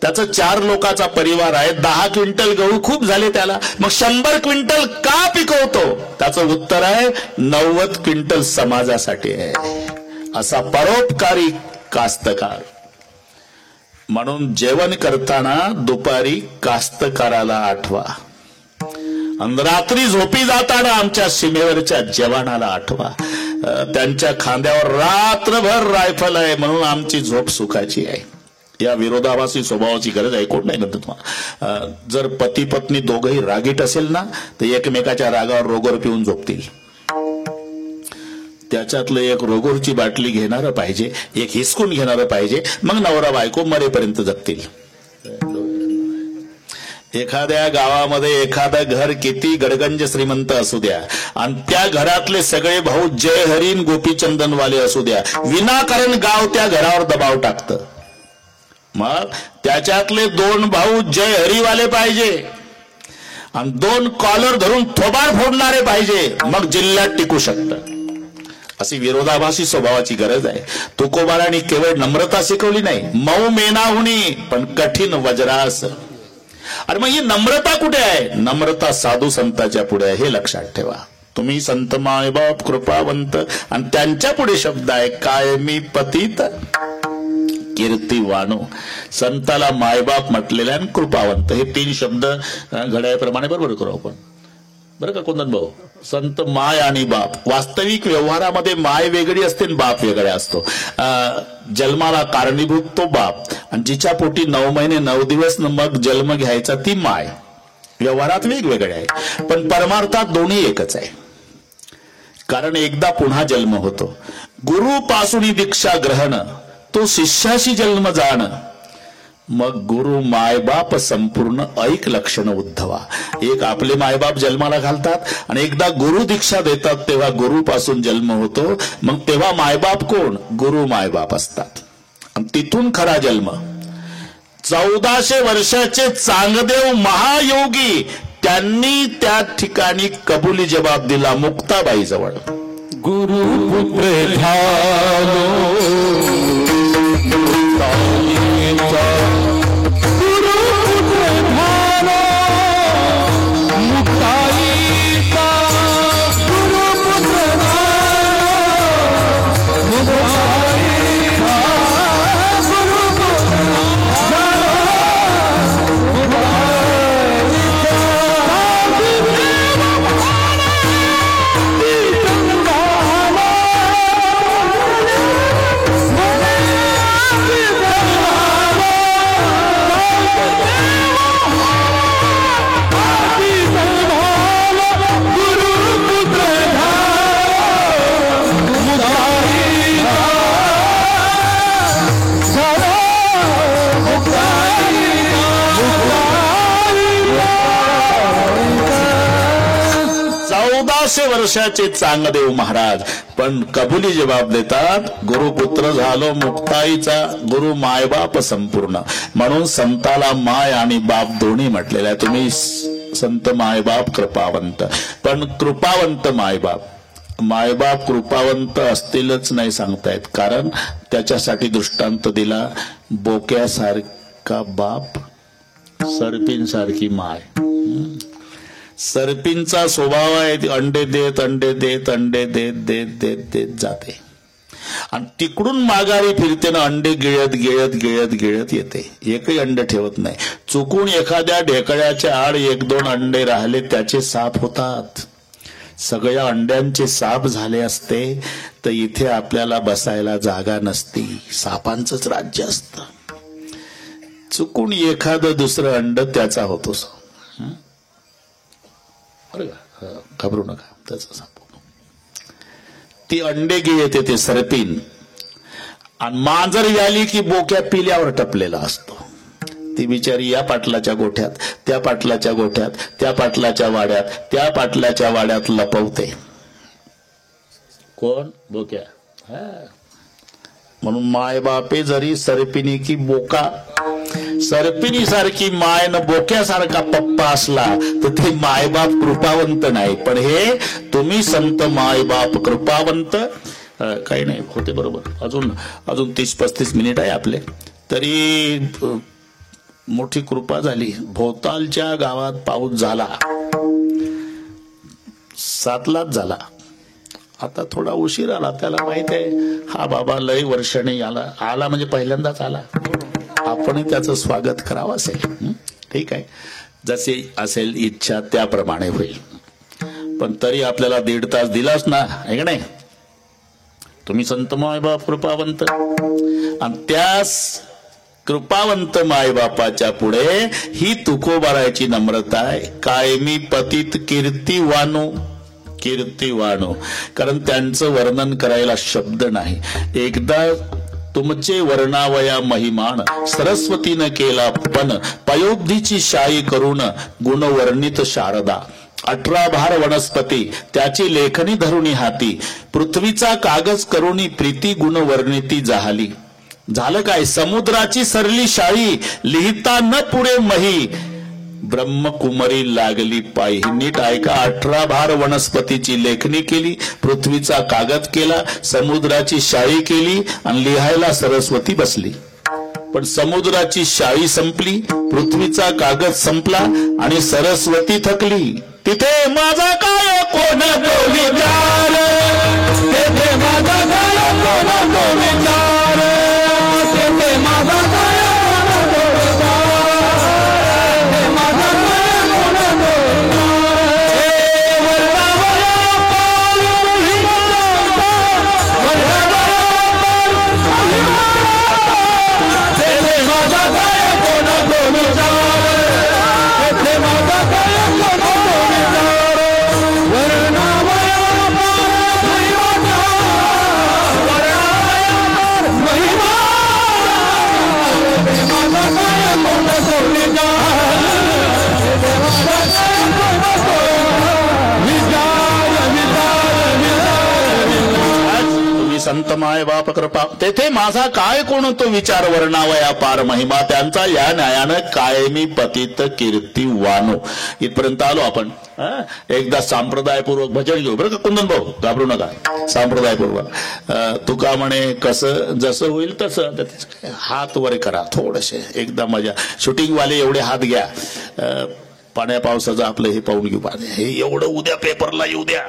त्याचा 4 लोकांचा परिवार आहे, 10 क्विंटल गहू खूप झाले त्याला, मग 100 क्विंटल का पिकवतो? त्याचं उत्तर आहे 90 क्विंटल समाजासाठी आहे. असा परोपकारी कास्तकार. म्हणून जेवण करताना दुपारी कास्तकाराला आठवा आणि रात्री झोपी जाताना आमच्या सीमेवरच्या जवानाला आठवा. त्यांच्या खांद्यावर रात्रभर रायफल आहे, म्हणून आमची झोप सुखाची आहे. या विरोधाभासी स्वभावाची गरज आहे. कोण नाही म्हणतो तुम्हाला. जर पती पत्नी दोघंही रागीट असेल ना तर एकमेकाच्या रागावर रोगर पिऊन झोपतील. त्याच्यातलं एक रोगोरची बाटली घेणारं पाहिजे, एक हिसकून घेणारं पाहिजे, मग नवरा बायको मरेपर्यंत जगतील. एखाद्या गावामध्ये एखादं घर किती गडगंज श्रीमंत असू द्या आणि त्या घरातले सगळे भाऊ जय हरीन गोपीचंदनवाले असू द्या, विनाकारण गाव त्या घरावर दबाव टाकतं. मग त्याच्यातले 2 भाऊ जय हरीवाले पाहिजे आणि 2 कॉलर धरून थोबाड फोडणारे पाहिजे, मग जिल्ह्यात टिकू शकतं. अशी विरोधाभासी स्वभावाची गरज आहे. तुकोबारांनी केवळ नम्रता शिकवली नाही, मऊ मेनाहुनी पण कठीण वज्रास. अरे मग ही नम्रता कुठे आहे? नम्रता साधू संतांच्या पुढे आहे, हे लक्षात ठेवा. तुम्ही संत मायबाप कृपावंत आणि त्यांच्या पुढे शब्द आहे कायमी पतित कीर्तिवानो. संताला मायबाप म्हटलेला आणि कृपावंत हे 3 शब्द घड्याळप्रमाणे बरोबर करू आपण, बरं का कुंदन भाऊ. संत माय आणि बाप. वास्तविक व्यवहारामध्ये माय वेगळी असते आणि बाप वेगळा असतो. जन्माला कारणीभूत तो बाप आणि जिच्या पोटी 9 महिने 9 दिवस मग जन्म घ्यायचा ती माय. व्यवहारात वेगवेगळे आहे पण परमार्थात दोन्ही एकच आहे. कारण एकदा पुन्हा जन्म होतो. गुरुपासून दीक्षा ग्रहण, तो शिष्याशी जन्म जाण, मग गुरु मायबाप संपूर्ण ऐक लक्षण उद्धवा. एक आपले मायबाप जन्माला घालतात आणि एकदा गुरु दीक्षा देतात तेव्हा गुरुपासून जन्म होतो. मग तेव्हा मायबाप कोण? गुरु मायबाप असतात आणि तिथून खरा जन्म. 1400 वर्षाचे चांगदेव महायोगी त्यांनी त्या ठिकाणी कबुली जबाब दिला मुक्ताबाई जवळ. गुरुपुत्र झालो वर्षाचे चांगदेव महाराज पण कबुली जबाब देतात गुरुपुत्र झालो मुक्ताईचा, गुरु मायबाप संपूर्ण. म्हणून संताला माय आणि बाप दोन्ही म्हटलेलं आहे. तुम्ही संत मायबाप कृपावंत, पण कृपावंत मायबाप. मायबाप कृपावंत असतीलच नाही सांगतायत, कारण त्याच्यासाठी दृष्टांत दिला. बोक्यासारखा बाप, सर्पींसारखी माय. सर्पींचा स्वभाव आहे अंडे देत अंडे देत अंडे देत देत देत देत जाते आणि तिकडून माघारी फिरते ना, अंडे गिळत गिळत गिळत गिळत येते, एकही अंड ठेवत नाही. चुकून एखाद्या ढेकळ्याच्या आड 1-2 अंडे राहिले त्याचे साप होतात. सगळ्या अंड्यांचे साप झाले असते तर इथे आपल्याला बसायला जागा नसती, सापांचंच राज्य असतं. चुकून एखादं दुसरं अंड त्याचा होतो. घाबरू नका, त्याचा साप. ती अंडे गिळते ते सर्पीन, आणि मांजर याली की बोक्या पिल्यावर टपलेला असतो. ती बिचारी या पाटलाच्या गोठ्यात, त्या पाटलाच्या गोठ्यात, त्या पाटलाच्या वाड्यात, त्या पाटलाच्या वाड्यात लपवते. कोण? बोक्या. म्हणून माय बापे जरी सर्पिनी की बोका, सर्पिनी सारखी माय न बोक्यासारखा पप्पा असला तर ते मायबाप कृपावंत नाही. पण हे तुम्ही संत मायबाप कृपावंत. काही नाही, होते बरोबर. अजून 30-35 मिनिट आहे आपले, तरी मोठी कृपा झाली. भोतालच्या गावात पाऊस झाला, 7लाच झाला. आता थोडा उशीर आला, त्याला माहित आहे हा बाबा लय वर्षाने आला म्हणजे पहिल्यांदाच आला, आपण त्याचं स्वागत करावं असेल. ठीक आहे, जसे असेल इच्छा त्याप्रमाणे होईल. पण तरी आपल्याला 1.5 तास दिलाच ना, आहे का नाही? तुम्ही संत मायबाप कृपावंत आणि त्यास कृपावंत मायबापाच्या पुढे ही तुकोबारायची नम्रता आहे. कायमी पतित कीर्तिवानो, कारण त्यांचं वर्णन करायला शब्द नाही. एकदा तुमचे वर्णावया महिमान सरस्वतीनं केला पण पयोब्धीची शाई करून गुणवर्णित शारदा. 18 भार वनस्पती त्याची लेखनी धरुणी हाती, पृथ्वीचा कागज करुणी प्रीती गुणवर्णिती जाहली. झालं काय? समुद्राची सरली शाई लिहिता न पुढे मही, ब्रह्मकुमारी लागली पायी. नीट ऐका, 18 भार वनस्पतीची लेखणी केली, पृथ्वीचा कागद केला, समुद्राची शाई केली आणि लिहायला सरस्वती बसली. पण समुद्राची शाई संपली, पृथ्वीचा कागद संपला आणि सरस्वती थकली. तिथे माझा काय कोण तो विचार, तिथे माझा काय कोण तो विचार, तिथे माझा काय कोण तो विचार, तिथे माझा काय कोण तो संत माय बाप कृपा, तेथे माझा काय कोण तो विचार, वर्णावया पार महिमा त्यांचा, या न्यायानं कायमी पतित कीर्तिवानो. इथपर्यंत आलो आपण. एकदा संप्रदायपूर्वक भजन घेऊ बरं का कुंदन भाऊ, घाबरू नका. संप्रदायपूर्वक तुका म्हणे कसं जसं होईल तसं, हात वर करा थोडेसे, एकदा मजा. शूटिंग वाले एवढे हात घ्या, पाण्या पावसाचं आपलं हे पाहून घेऊ. हे एवढं उद्या पेपरला येऊ द्या.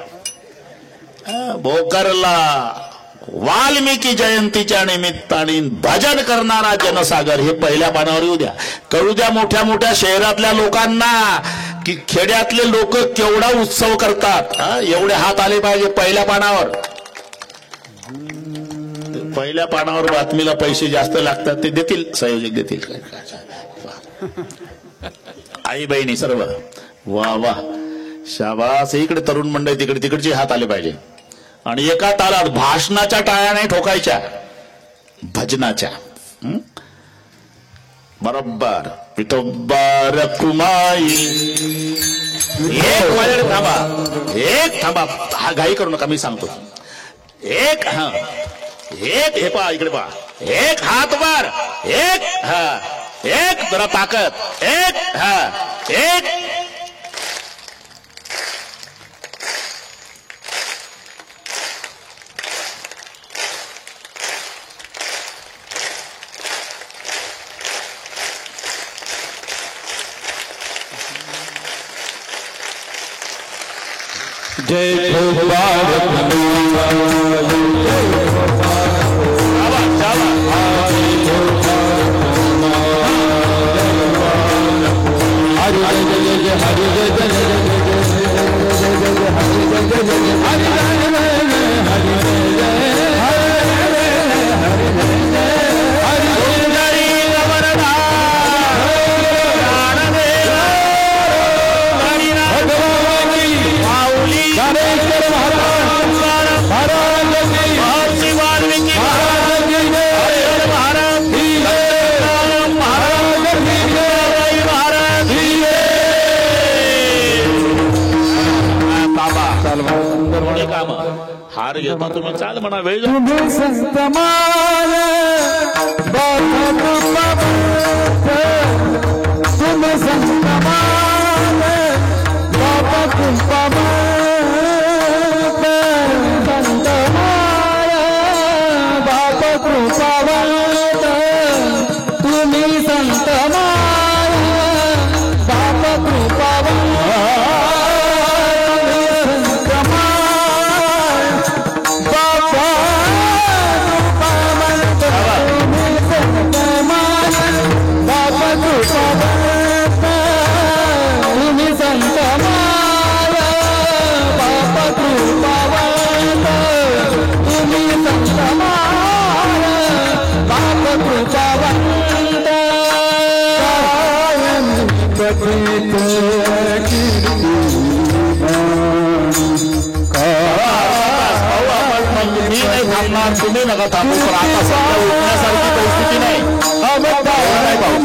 भोकरला वाल्मिकी जयंतीच्या निमित्ताने भजन करणारा जनसागर हे पहिल्या पानावर येऊ द्या. कळू द्या मोठ्या मोठ्या शहरातल्या लोकांना की खेड्यातले लोक केवढा उत्सव करतात. एवढे हात आले पाहिजे पहिल्या पानावर. पहिल्या पानावर बातमीला पैसे जास्त लागतात, ते देतील, संयोजक देतील. आई बहिणी सर्व वा वा शाबास. इकडे तरुण मंडळी, तिकडे तिकडचे हात आले पाहिजे. आणि एका तालात भाषणाच्या टाळ्या नाही ठोकायच्या, भजनाच्या. बरोबर. विठोबा रखुमाई. एक वेळ थांबा, एक थांबा, हा घाई करू नका, मी सांगतो. एक एक हे पहा, इकडे पहा. एक हात वर, एक एक जरा ताकद, एक एक. जय भारत हार घेता तुम्ही, चाल म्हणा वेळ. मी नाही थांबणार, तुम्ही नका थांबू, पण आता सध्या उठण्यासारखी परिस्थिती नाही. नाही भाऊ.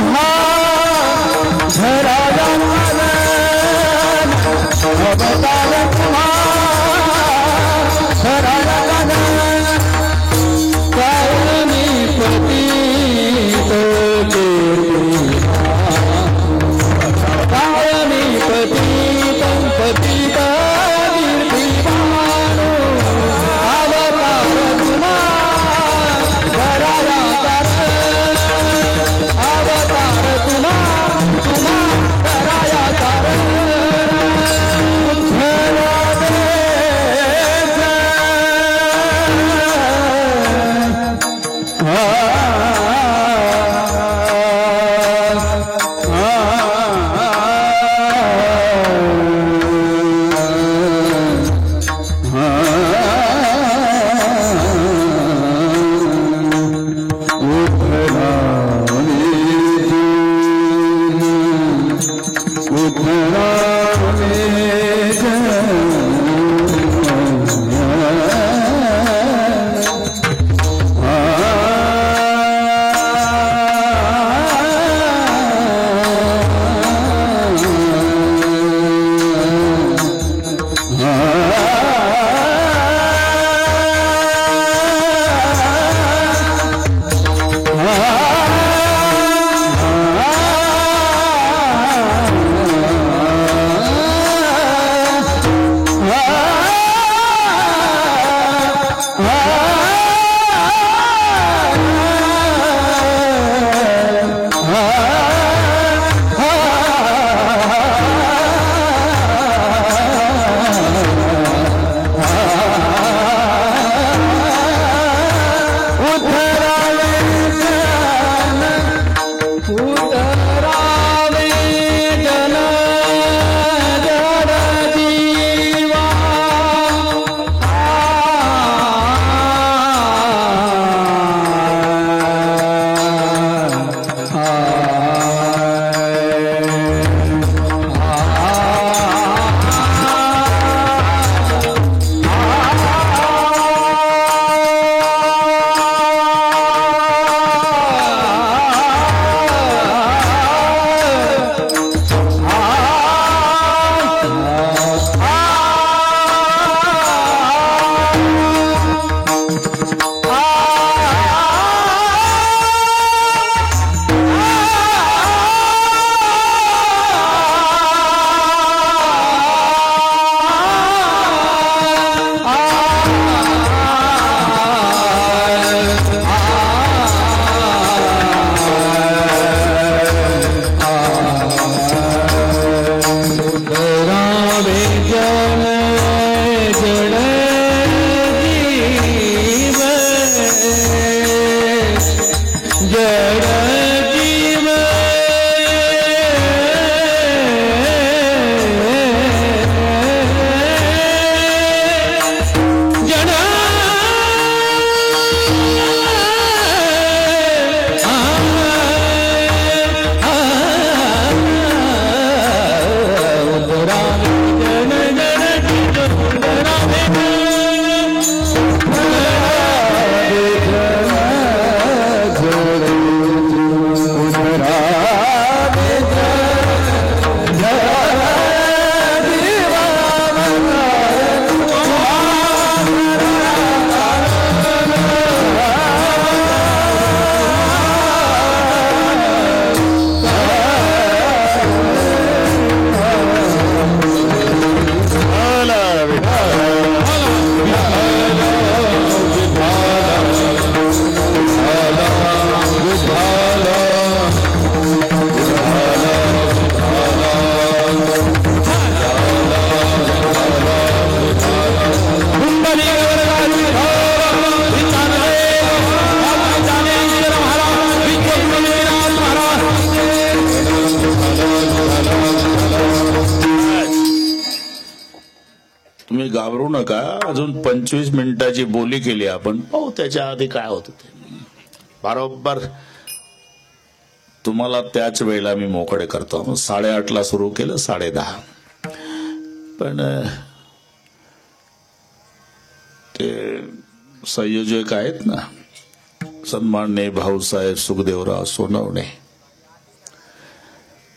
तुम्ही घाबरू नका, अजून 25 मिनिटाची बोली केली आपण, पाहू त्याच्या आधी काय होतं ते. बरोबर तुम्हाला त्याच वेळेला मी मोकळे करतो. 8:30ला सुरू केलं, 10:30 पण ते संयोजक आहेत ना, सन्माननीय भाऊसाहेब सुखदेवराव सोनवणे,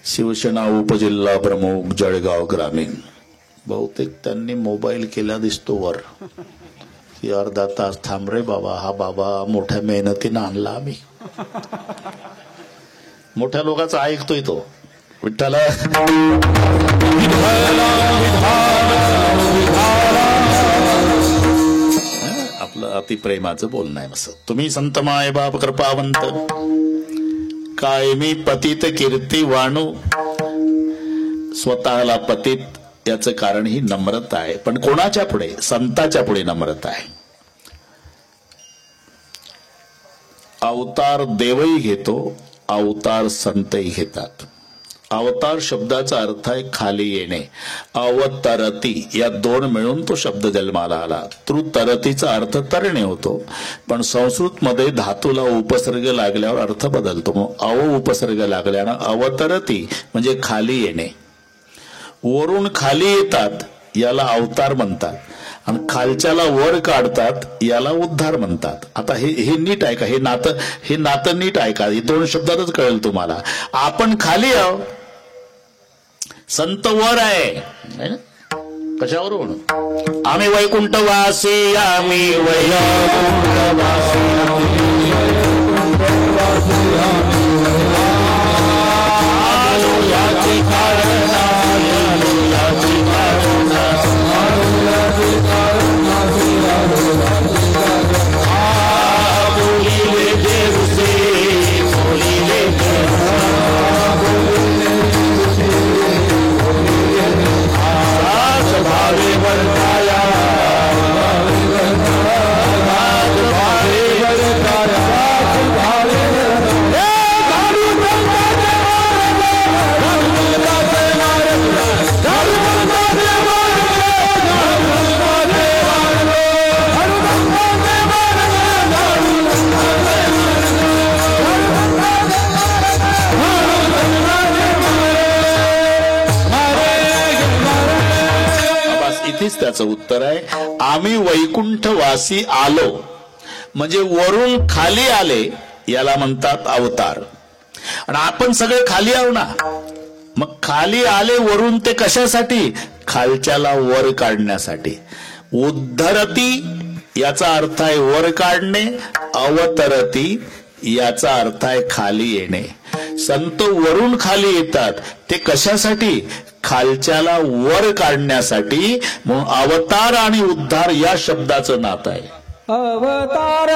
शिवसेना उपजिल्हा प्रमुख जळगाव ग्रामीण, बहुतेक त्यांनी मोबाईल केला दिसतो वर की अर्धा तास थांब रे बाबा, हा बाबा मोठ्या मेहनतीनं आणला आम्ही. मोठ्या लोकांचा ऐकतोय तो. विठ्ठला आपलं अतिप्रेमाचं बोलणं आहे. असं तुम्ही संत माय बाप कृपावंत, कायमी पतित कीर्ती वाणू, स्वतःला पतित याचं कारण ही नम्रता आहे. पण कोणाच्या पुढे? संताच्या पुढे नम्रता आहे. अवतार देवही घेतो, अवतार संतही घेतात. अवतार शब्दाचा अर्थ आहे खाली येणे. अवतरती या दोन मिळून तो शब्द जन्माला आला. तरतीचा अर्थ तरणे होतो, पण संस्कृत मध्ये धातूला उपसर्ग लागल्यावर अर्थ बदलतो. मग अव उपसर्ग लागल्यानं अवतरती म्हणजे खाली येणे. वरून खाली येतात याला अवतार म्हणतात, आणि खालच्याला वर काढतात याला उद्धार म्हणतात. आता हे नीट ऐका, हे नातं नीट ऐका. हे दोन शब्दातच कळेल तुम्हाला. आपण खाली आहो, संत वर आहे. कशावरून? आम्ही वैकुंठवासी, आम्ही वैकुंठवासी, त्याचं उत्तर आहे आम्ही वैकुंठवासी आलो. म्हणजे वरून खाली आले याला म्हणतात अवतार. आणि आपण सगळे खाली आहो ना, मग खाली आले वरून ते कशासाठी? खालच्याला वर काढण्यासाठी. उद्धरती याचा अर्थ आहे वर काढणे, अवतरती याचा अर्थ आहे खाली येणे. संत वरून खाली येतात, ते कशासाठी? खालच्याला वर काढण्यासाठी. म्हणून अवतार आणि उद्धार या शब्दाचं नातं आहे. अवतार